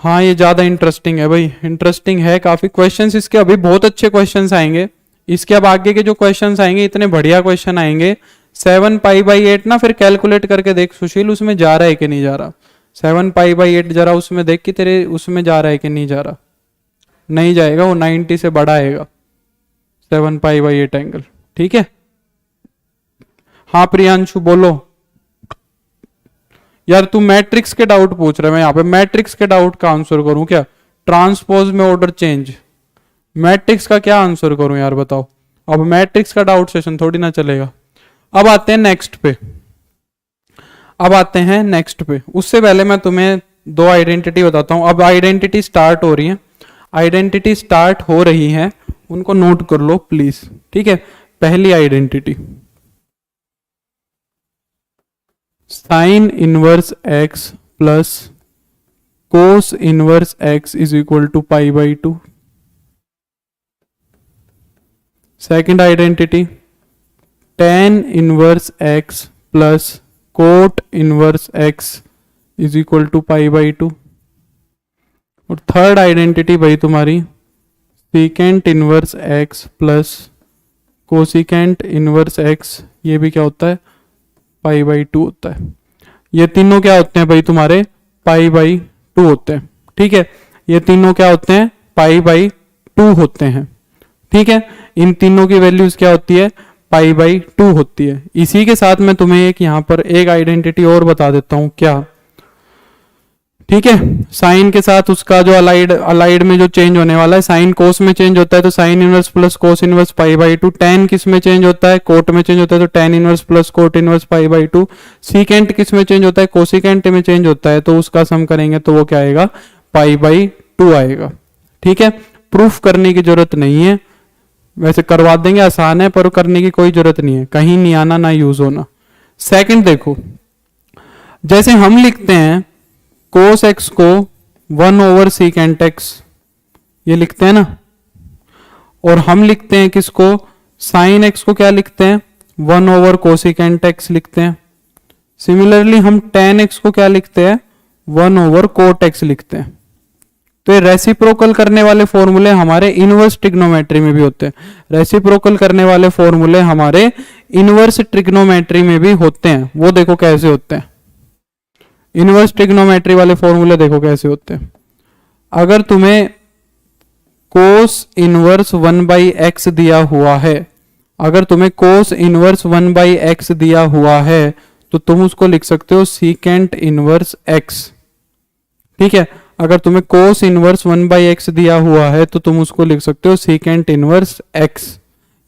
हाँ ये ज्यादा इंटरेस्टिंग है भाई, इंटरेस्टिंग है काफी। क्वेश्चंस इसके अभी बहुत अच्छे क्वेश्चंस आएंगे, इसके अब आगे के जो क्वेश्चंस आएंगे इतने बढ़िया क्वेश्चन आएंगे। 7 पाई बाई 8 ना फिर कैलकुलेट करके देख सुशील, उसमें जा रहा है कि नहीं जा रहा। 7 पाई बाई 8 जरा उसमें देख कि तेरे उसमें जा रहा है कि नहीं जा रहा। नहीं जाएगा, वो 90 से बड़ा आएगा 7 पाई बाई 8 एंगल। ठीक है, हाँ प्रियांशु बोलो। यार तू मैट्रिक्स के डाउट पूछ रहा है, मैं यहाँ पे मैट्रिक्स के डाउट का आंसर करूं क्या? ट्रांसपोज में ऑर्डर चेंज, मैट्रिक्स का क्या आंसर करूं यार बताओ। अब मैट्रिक्स का डाउट सेशन थोड़ी ना चलेगा। अब आते हैं नेक्स्ट पे, अब आते हैं नेक्स्ट पे। उससे पहले मैं तुम्हें दो आइडेंटिटी बताता हूं। अब आइडेंटिटी स्टार्ट हो रही है, आइडेंटिटी स्टार्ट हो रही है, उनको नोट कर लो प्लीज। ठीक है, पहली identity sine inverse x plus cos inverse X is equal to pi by 2। Second identity tan inverse x plus cot inverse X is equal to pi by 2। और third identity भाई तुम्हारी secant inverse x plus cosecant inverse X, ये भी क्या होता है? पाई by 2 होता है। ये तीनों क्या होते हैं भाई तुम्हारे? पाई बाई 2 होते हैं। ठीक है, ये तीनों क्या होते हैं? पाई बाई 2 होते हैं। ठीक है, इन तीनों की वैल्यूज क्या होती है? पाई बाई 2 होती है। इसी के साथ मैं तुम्हें एक यहाँ पर एक आइडेंटिटी और बता देता हूं क्या। ठीक है, साइन के साथ उसका जो अलाइड में जो चेंज होने वाला है, साइन कोस में चेंज होता है तो sine inverse plus cos inverse pi by 2। Ten किस में चेंज होता है? कोट में चेंज होता है तो tan inverse plus cot inverse pi by 2। Secant किस में चेंज होता है? कोसिकेंट में चेंज होता है, तो उसका सम करेंगे तो वो क्या आएगा? पाई बाई 2 आएगा। ठीक है, प्रूफ करने की जरूरत नहीं है, वैसे करवा देंगे, आसान है, पर करने की कोई जरूरत नहीं है, कहीं नहीं आना ना यूज होना। सेकंड देखो, जैसे हम लिखते हैं कोस एक्स को 1 ओवर सीकेंट एक्स, ये लिखते हैं ना, और हम लिखते हैं किसको? साइन एक्स को क्या लिखते हैं? 1 ओवर कोसिकेंट एक्स लिखते हैं। सिमिलरली हम टेन एक्स को क्या लिखते हैं? 1 ओवर कोट एक्स लिखते हैं। तो ये रेसिप्रोकल करने वाले फॉर्मूले हमारे इनवर्स ट्रिग्नोमेट्री में भी होते हैं। रेसिप्रोकल करने वाले फॉर्मूले हमारे इनवर्स ट्रिग्नोमेट्री में भी होते हैं। वो देखो कैसे होते हैं, इनवर्स ट्रिग्नोमेट्री वाले फॉर्मूले देखो कैसे होते हैं। अगर तुम्हें कोस इनवर्स 1 बाई एक्स दिया हुआ है, अगर तुम्हें कोस इनवर्स 1 बाई एक्स दिया हुआ है तो तुम उसको लिख सकते हो सीकेंट इनवर्स एक्स। ठीक है, अगर तुम्हें कोस इनवर्स 1 बाई एक्स दिया हुआ है तो तुम उसको लिख सकते हो सीकेंट इनवर्स एक्स,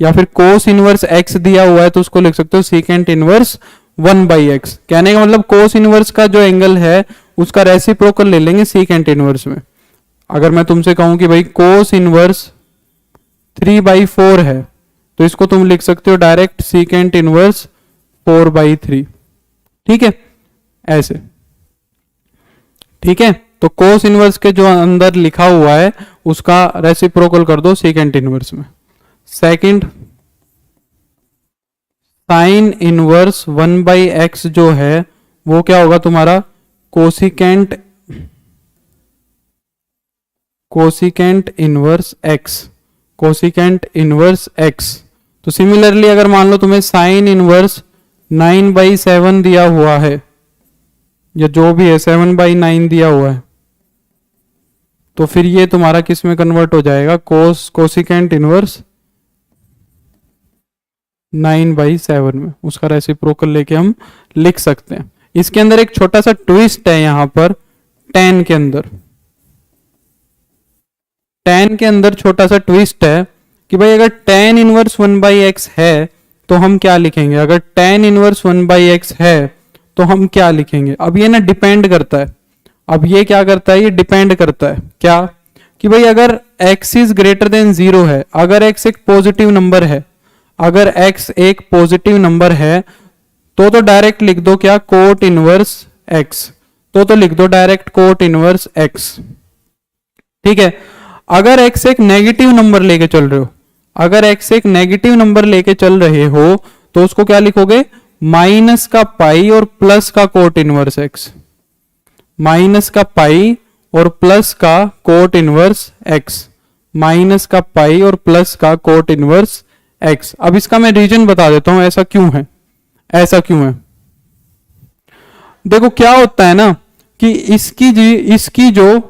या फिर कोस इनवर्स एक्स दिया हुआ है तो उसको लिख सकते हो सीकेंट इनवर्स 1 बाई एक्स। कहने का मतलब कोस इनवर्स का जो एंगल है उसका रेसिप्रोकल ले लेंगे सीकेंट इनवर्स में। अगर मैं तुमसे कहूं कि भाई कोस इनवर्स 3 बाई 4 है तो इसको तुम लिख सकते हो डायरेक्ट सीकेंट इनवर्स 4 बाई 3। ठीक है, ऐसे। ठीक है, तो कोस इनवर्स के जो अंदर लिखा हुआ है उसका रेसिप्रोकल कर दो सीकेंट इनवर्स में। Second, sine inverse 1 by x जो है वो क्या होगा तुम्हारा? Cosecant inverse x, cosecant inverse x. तो सिमिलरली अगर मान लो तुम्हें साइन इनवर्स 9 बाई 7 दिया हुआ है, या जो भी है 7/9 दिया हुआ है, तो फिर ये तुम्हारा किस में कन्वर्ट हो जाएगा, कोसिकेंट इनवर्स 9/7 में, उसका रेसिप्रोकल लेके हम लिख सकते हैं। इसके अंदर एक छोटा सा ट्विस्ट है यहां पर, tan के अंदर, tan के अंदर छोटा सा ट्विस्ट है कि भाई अगर tan इनवर्स 1/x है तो हम क्या लिखेंगे, अगर tan इनवर्स 1/x है तो हम क्या लिखेंगे। अब ये ना डिपेंड करता है, अब ये क्या करता है, ये डिपेंड करता है क्या, कि भाई अगर x इज ग्रेटर देन 0 है, अगर x एक पॉजिटिव नंबर है, अगर x एक पॉजिटिव नंबर है तो डायरेक्ट लिख दो क्या, कोट इनवर्स x, तो लिख दो डायरेक्ट कोट इनवर्स x। ठीक है, अगर x एक नेगेटिव नंबर लेके चल रहे हो, अगर x एक नेगेटिव नंबर लेके चल रहे हो तो उसको क्या लिखोगे, माइनस का पाई और प्लस का कोट इनवर्स x, माइनस का पाई और प्लस का कोट इनवर्स x, माइनस का पाई और प्लस का कोट इनवर्स x। अब इसका मैं रीजन बता देता हूं ऐसा क्यों है, ऐसा क्यों है। देखो क्या होता है ना कि इसकी जो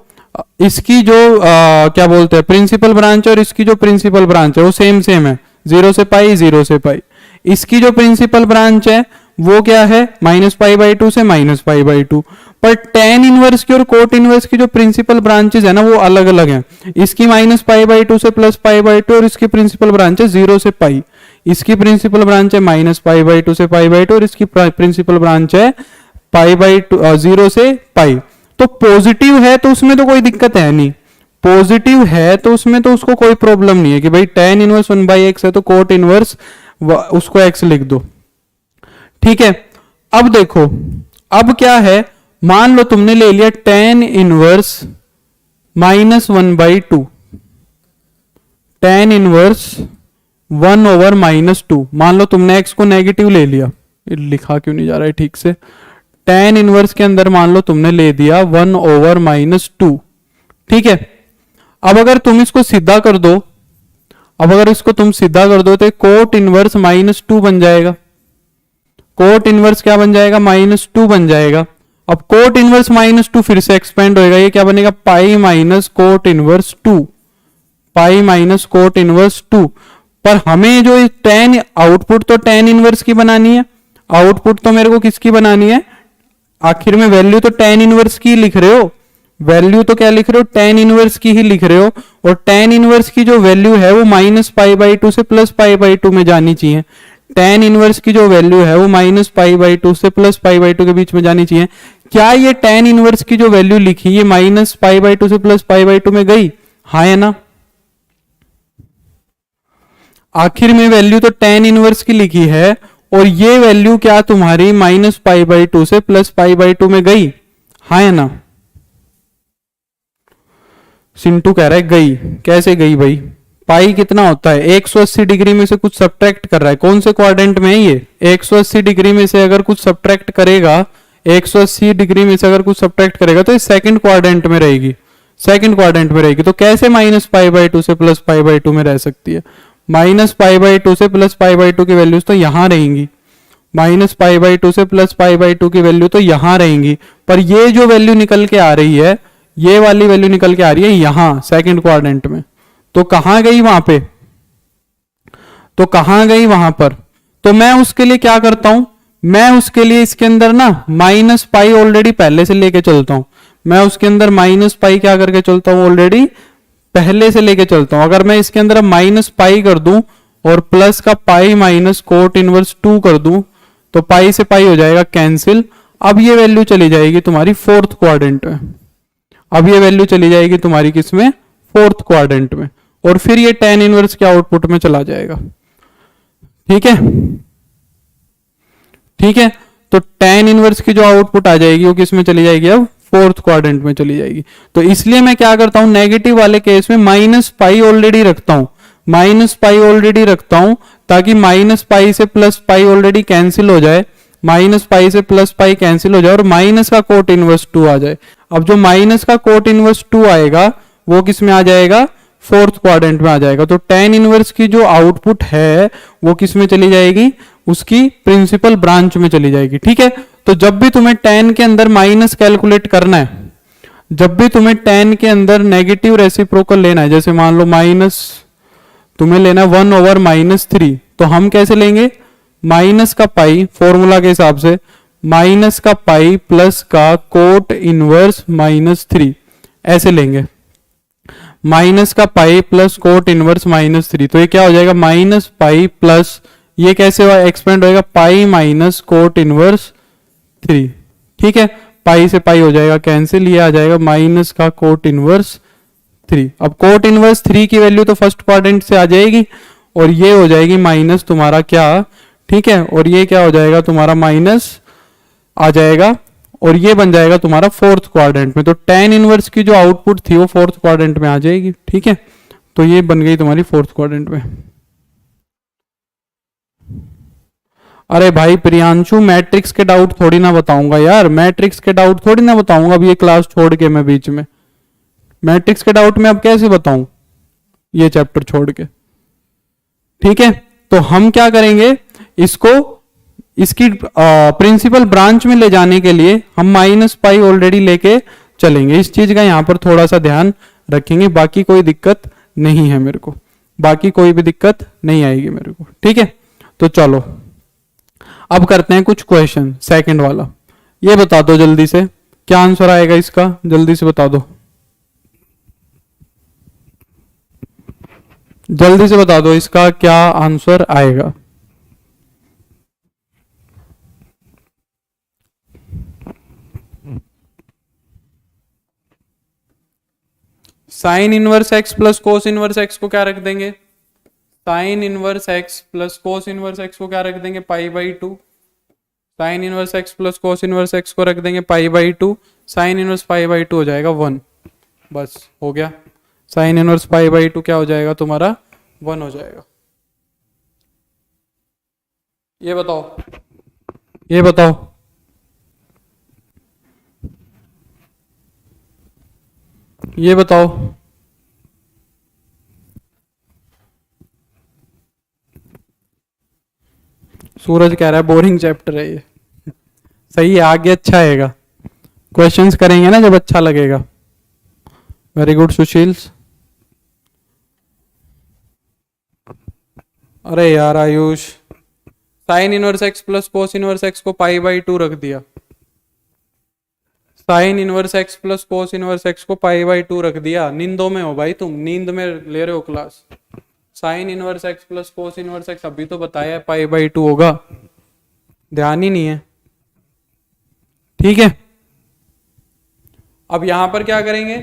क्या बोलते हैं प्रिंसिपल ब्रांच और इसकी जो प्रिंसिपल ब्रांच है वो सेम है, 0 से पाई 0 से पाई। इसकी जो प्रिंसिपल ब्रांच है वो क्या है, -π/2 से -π/2, पर tan इनवर्स की और कोट इनवर्स की जो प्रिंसिपल ब्रांचेस है ना वो अलग अलग हैं। इसकी -π/2 से +π/2 और इसकी प्रिंसिपल ब्रांच है 0 से पाई, इसकी प्रिंसिपल ब्रांच है -π/2 से π/2 और इसकी प्रिंसिपल ब्रांच है π/2 0 से पाई। तो पॉजिटिव है तो उसमें तो कोई दिक्कत है नहीं, पॉजिटिव है तो उसमें तो उसको कोई प्रॉब्लम नहीं है कि भाई tan इनवर्स 1/x है तो कोट इनवर्स उसको x लिख दो। ठीक है, अब देखो अब क्या है, मान लो तुमने ले लिया tan इनवर्स -1/2, tan इनवर्स 1/-2, मान लो तुमने x को नेगेटिव ले लिया, लिखा क्यों नहीं जा रहा है ठीक से, tan इनवर्स के अंदर मान लो तुमने ले दिया 1/-2। ठीक है, अब अगर तुम इसको सीधा कर दो, अब अगर इसको तुम सीधा कर दो तो कोट इनवर्स -2 बन जाएगा, कोट इनवर्स क्या बन जाएगा, -2 बन जाएगा। अब कोट इनवर्स -2 फिर से एक्सपेंड होएगा, ये क्या बनेगा, pi minus cot inverse 2, pi minus cot inverse 2। पर हमें जो tan आउटपुट तो tan इनवर्स की बनानी है, आउटपुट तो मेरे को किसकी बनानी है, आखिर में वैल्यू तो tan इनवर्स की लिख रहे हो, वैल्यू तो क्या लिख रहे हो, tan इनवर्स की ही लिख रहे हो, और tan इनवर्स की जो वैल्यू है वो -π/2 से +π/2 में जानी चाहिए। tan इनवर्स की जो वैल्यू है वो -π/2 से +π/2 के बीच में जानी चाहिए। क्या ये tan इनवर्स की जो वैल्यू लिखी ये -π/2 से +π/2 में गई, हाँ है ना, आखिर में वैल्यू तो tan इनवर्स की लिखी है और ये वैल्यू क्या तुम्हारी -π/2 से +π/2 में गई, हाँ है ना। सिंटू कह रहा है गई, कैसे गई भाई, पाई कितना होता है, 180 डिग्री में से कुछ सब्ट्रैक्ट कर रहा है, कौन से क्वाड्रेंट में है ये, 180 डिग्री में से अगर कुछ सब्ट्रैक्ट करेगा, 180 डिग्री में से अगर कुछ सब्ट्रैक्ट करेगा तो ये सेकंड क्वाड्रेंट में रहेगी, सेकंड क्वाड्रेंट में रहेगी। तो कैसे -π/2 से +π/2 में रह सकती है, -π/2 से +π/2 की वैल्यूज तो यहां रहेंगी, -π/2 से +π/2 की वैल्यू तो यहां रहेंगी, पर ये जो वैल्यू निकल के आ रही है, ये वाली वैल्यू निकल के आ रही है यहां सेकंड क्वाड्रेंट में, तो कहां गई वहां पे, तो कहां गई वहां पर। तो मैं उसके लिए क्या करता हूं, मैं उसके लिए इसके अंदर ना -π ऑलरेडी पहले से लेके चलता हूं, मैं उसके अंदर -π क्या करके चलता हूं, ऑलरेडी पहले से लेके चलता हूं। अगर मैं इसके अंदर -π कर दूं और प्लस का पाई माइनस कोट इनवर्स 2 कर दूं तो पाई से पाई हो जाएगा कैंसिल। अब ये वैल्यू चली जाएगी तुम्हारी फोर्थ क्वाड्रेंट में, अब ये वैल्यू चली जाएगी तुम्हारी किसमें, फोर्थ क्वाड्रेंट में, और फिर ये tan इनवर्स के आउटपुट में चला जाएगा। ठीक है, ठीक है, तो tan इनवर्स की जो आउटपुट आ जाएगी वो किस में चली जाएगी, अब फोर्थ क्वाड्रेंट में चली जाएगी। तो इसलिए मैं क्या करता हूं, नेगेटिव वाले केस में -π ऑलरेडी रखता हूं, -π ऑलरेडी रखता हूं ताकि -π से +π ऑलरेडी कैंसिल हो जाए, -π से +π कैंसिल हो जाए और माइनस का कोट इनवर्स 2 आ जाए। अब जो माइनस का कोट इनवर्स 2 आएगा वो किस में आ जाएगा, फोर्थ क्वाड्रेंट में आ जाएगा। तो tan इनवर्स की जो आउटपुट है वो किस में चली जाएगी, उसकी प्रिंसिपल ब्रांच में चली जाएगी। ठीक है, तो जब भी तुम्हें tan के अंदर माइनस कैलकुलेट करना है, जब भी तुम्हें tan के अंदर नेगेटिव रेसिप्रोकल लेना है, जैसे मान लो माइनस तुम्हें लेना है 1/-3, तो हम कैसे लेंगे, माइनस का पाई फॉर्मूला के हिसाब से, माइनस का पाई प्लस का कोट इनवर्स -3 ऐसे लेंगे, माइनस का पाई प्लस कोट इनवर्स -3। तो ये क्या हो जाएगा, माइनस पाई प्लस ये कैसे एक्सपेंड होएगा, पाई माइनस कोट इनवर्स 3। ठीक है, पाई से पाई हो जाएगा कैंसिल, ये आ जाएगा माइनस का कोट इनवर्स 3। अब कोट इनवर्स 3 की वैल्यू तो फर्स्ट क्वाड्रेंट से आ जाएगी और ये हो जाएगी माइनस तुम्हारा क्या, ठीक है, और ये क्या हो जाएगा तुम्हारा माइनस आ जाएगा और ये बन जाएगा तुम्हारा फोर्थ क्वाड्रेंट में। तो tan इनवर्स की जो आउटपुट थी वो फोर्थ क्वाड्रेंट में आ जाएगी। ठीक है, तो ये बन गई तुम्हारी फोर्थ क्वाड्रेंट में। अरे भाई प्रियांशु, मैट्रिक्स के डाउट थोड़ी ना बताऊंगा यार, मैट्रिक्स के डाउट थोड़ी ना बताऊंगा अब ये क्लास छोड़ के मैं बीच में, मैट्रिक्स के डाउट में अब कैसे बताऊं ये चैप्टर छोड़ के। ठीक है, तो हम क्या करेंगे, इसको इसकी प्रिंसिपल ब्रांच में ले जाने के लिए हम माइनस पाई ऑलरेडी लेके चलेंगे। इस चीज का यहां पर थोड़ा सा ध्यान रखेंगे, बाकी कोई दिक्कत नहीं है मेरे को, बाकी कोई भी दिक्कत नहीं आएगी मेरे को। ठीक है, तो चलो अब करते हैं कुछ क्वेश्चन। सेकंड वाला ये बता दो जल्दी से, क्या आंसर आएगा इसका, जल्दी से बता दो, जल्दी से बता दो इसका क्या आंसर आएगा। Sine inverse x plus cos inverse x को क्या रख देंगे, sine inverse x plus cos inverse x को क्या रख देंगे, π/2। Sine inverse x plus cos inverse x को रख देंगे π/2, साइन इनवर्स π/2 हो जाएगा 1, बस हो गया। साइन इनवर्स π/2 क्या हो जाएगा तुम्हारा 1 हो जाएगा। ये बताओ, ये बताओ, ये बताओ, सूरज कह रहा है बोरिंग चैप्टर है ये, सही है, आगे अच्छा आएगा, क्वेश्चंस करेंगे ना जब अच्छा लगेगा। वेरी गुड सुशील। अरे यार Ayush, sign inverse x plus cos inverse x को π/2 रख दिया, sign inverse x plus cos inverse x को π/2 रख दिया। नींदों में हो भाई तुम, नींद में ले रहे हो class. Sign inverse x plus cos inverse x अभी तो बताया है π/2 होगा, ध्यान ही नहीं है। ठीक है, अब यहां पर क्या करेंगे,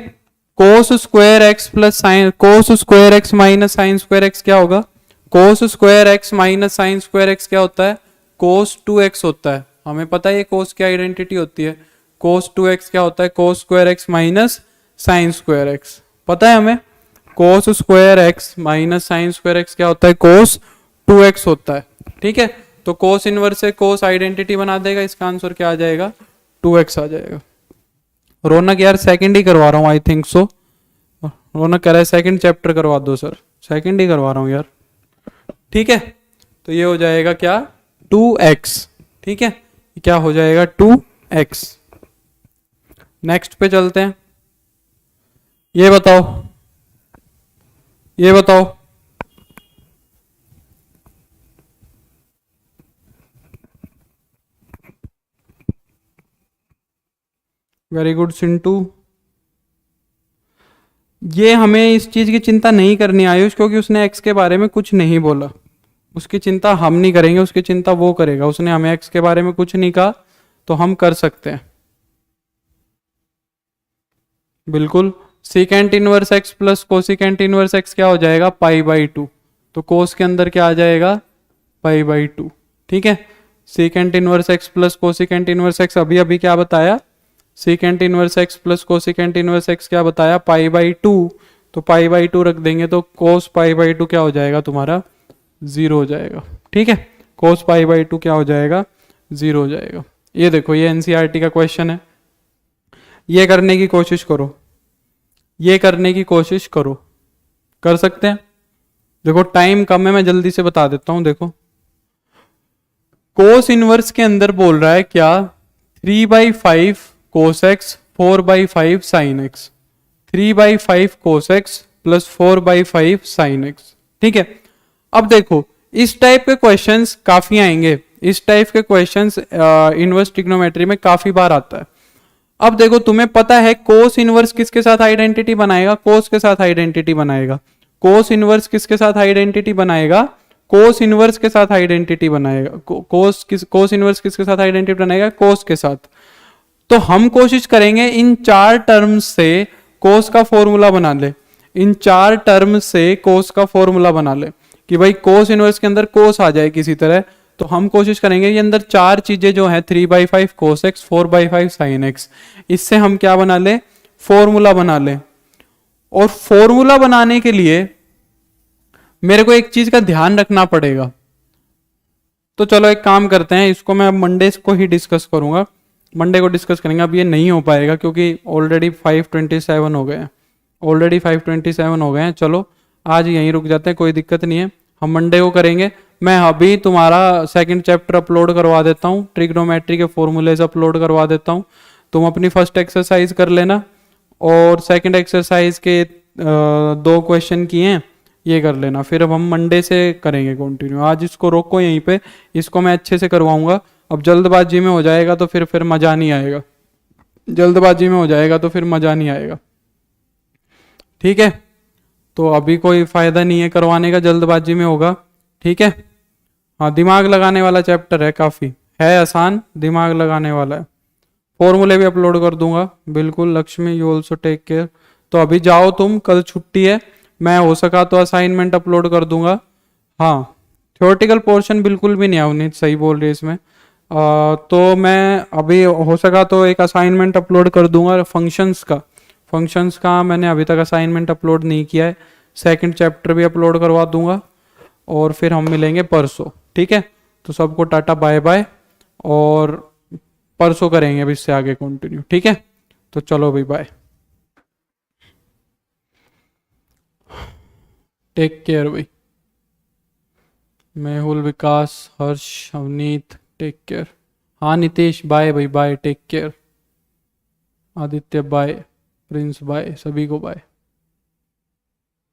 cos square x plus sign, cos square x minus sine square x क्या होगा, cos square x minus sine square x क्या होता है, कोस 2x होता है। हमें पता है ये कोस की आइडेंटिटी होती है, कोस 2x क्या होता है, cos square x minus sine square x, पता है हमें। Cos square x minus sine square x क्या होता है, कोस 2x होता है। ठीक है, तो कोस इनवर्स से कोस आइडेंटिटी बना देगा, इसका आंसर क्या आ जाएगा, 2x आ जाएगा। रौनक यार सेकंड ही करवा रहा हूँ आई थिंक सो, रौनक कह रहा है सेकंड चैप्टर करवा दो सर, सेकंड ही करवा रहा हूँ यार। ठीक है, तो ये हो जाएगा क्या 2x। ठीक है, क्या हो जाएगा 2x। नेक्स्ट पे चलते हैं, ये बताओ, ये बताओ, वेरी गुड सिंटू। ये हमें इस चीज की चिंता नहीं करनी आयुष, क्योंकि उसने एक्स के बारे में कुछ नहीं बोला, उसकी चिंता हम नहीं करेंगे, उसकी चिंता वो करेगा। उसने हमें एक्स के बारे में कुछ नहीं कहा तो हम कर सकते हैं बिल्कुल। Secant inverse x plus cosecant inverse x क्या हो जाएगा, π/2। तो कोस के अंदर क्या आ जाएगा, π/2। ठीक है, secant inverse x plus cosecant inverse x अभी अभी क्या बताया, secant inverse x plus cosecant inverse x क्या बताया, π/2। तो π/2 रख देंगे तो कोस π/2 क्या हो जाएगा तुम्हारा 0 हो जाएगा। ठीक है, कोस π/2 क्या हो जाएगा 0 हो जाएगा। ये देखो ये एनसीईआरटी का क्वेश्चन है, ये करने की कोशिश करो, ये करने की कोशिश करो, कर सकते हैं। देखो टाइम कम है, मैं जल्दी से बता देता हूं। देखो कोस इनवर्स के अंदर बोल रहा है क्या, 3/5 cos x 4/5 sin x, 3/5 cos x plus 4/5 sin x। ठीक है, अब देखो इस टाइप के क्वेश्चंस काफी आएंगे, इस टाइप के क्वेश्चंस इनवर्स ट्रिग्नोमेट्री में काफी बार आता है। अब देखो तुम्हें पता है कोस इनवर्स किसके साथ आइडेंटिटी बनाएगा, कोस के साथ आइडेंटिटी बनाएगा। कोस इनवर्स किसके साथ आइडेंटिटी बनाएगा, कोस इनवर्स के साथ आइडेंटिटी बनाएगा। कोस इनवर्स किसके साथ आइडेंटिटी बनाएगा, कोस के साथ। तो हम कोशिश करेंगे इन चार टर्म्स से कोस का फॉर्मूला बना ले, इन चार टर्म्स से कोस का फॉर्मूला बना ले कि भाई कोस इनवर्स के अंदर कोस आ जाए किसी तरह। तो हम कोशिश करेंगे ये अंदर चार चीजें जो है 3/5 cos x 4/5 sin x, इससे हम क्या बना ले, फॉर्मूला बना ले। और फॉर्मूला बनाने के लिए मेरे को एक चीज का ध्यान रखना पड़ेगा। तो चलो एक काम करते हैं, इसको मैं अब मंडे को ही डिस्कस करूंगा, मंडे को डिस्कस करेंगे। अब ये नहीं हो पाएगा क्योंकि ऑलरेडी 5:27 हो गए हैं, ऑलरेडी 5:27 हो गए हैं। चलो आज यहीं रुक जाते हैं, कोई दिक्कत नहीं है, हम मंडे को करेंगे। मैं अभी तुम्हारा सेकंड चैप्टर अपलोड करवा देता हूँ, ट्रिग्नोमेट्री के फॉर्मूलेज अपलोड करवा देता हूँ। तुम अपनी फर्स्ट एक्सरसाइज कर लेना और सेकंड एक्सरसाइज के 2 क्वेश्चन किए हैं ये कर लेना। फिर अब हम मंडे से करेंगे कंटिन्यू। आज इसको रोको यहीं पे, इसको मैं अच्छे से करवाऊंगा। अब जल्दबाजी में हो जाएगा तो फिर मजा नहीं आएगा, जल्दबाजी में हो जाएगा तो फिर मजा नहीं आएगा। ठीक है, तो अभी कोई फायदा नहीं है करवाने का, जल्दबाजी में होगा। ठीक है, हाँ दिमाग लगाने वाला चैप्टर है, काफी है आसान, दिमाग लगाने वाला है। फॉर्मूले भी अपलोड कर दूंगा बिल्कुल। Lakshmi you also take care. तो अभी जाओ तुम, कल छुट्टी है, मैं हो सका तो असाइनमेंट अपलोड कर दूंगा। हाँ थ्योरेटिकल पोर्शन बिल्कुल भी नहीं आवनी, सही बोल रही है इसमें। तो मैं अभी हो सका तो एक असाइनमेंट अपलोड कर दूंगा फंक्शंस का मैंने अभी तक असाइनमेंट अपलोड नहीं किया है। सेकंड चैप्टर भी अपलोड करवा दूंगा और फिर हम मिलेंगे परसों। ठीक है, तो सबको टाटा बाय बाय, और परसों करेंगे अब इससे आगे कंटिन्यू। ठीक है, तो चलो भाई बाय, टेक केयर भाई। Mehul, Vikas, Harsh, Avneet, take care. हाँ नितेश बाय भाई, bye, take care. Aditya bye, prince bye, सभी को बाय।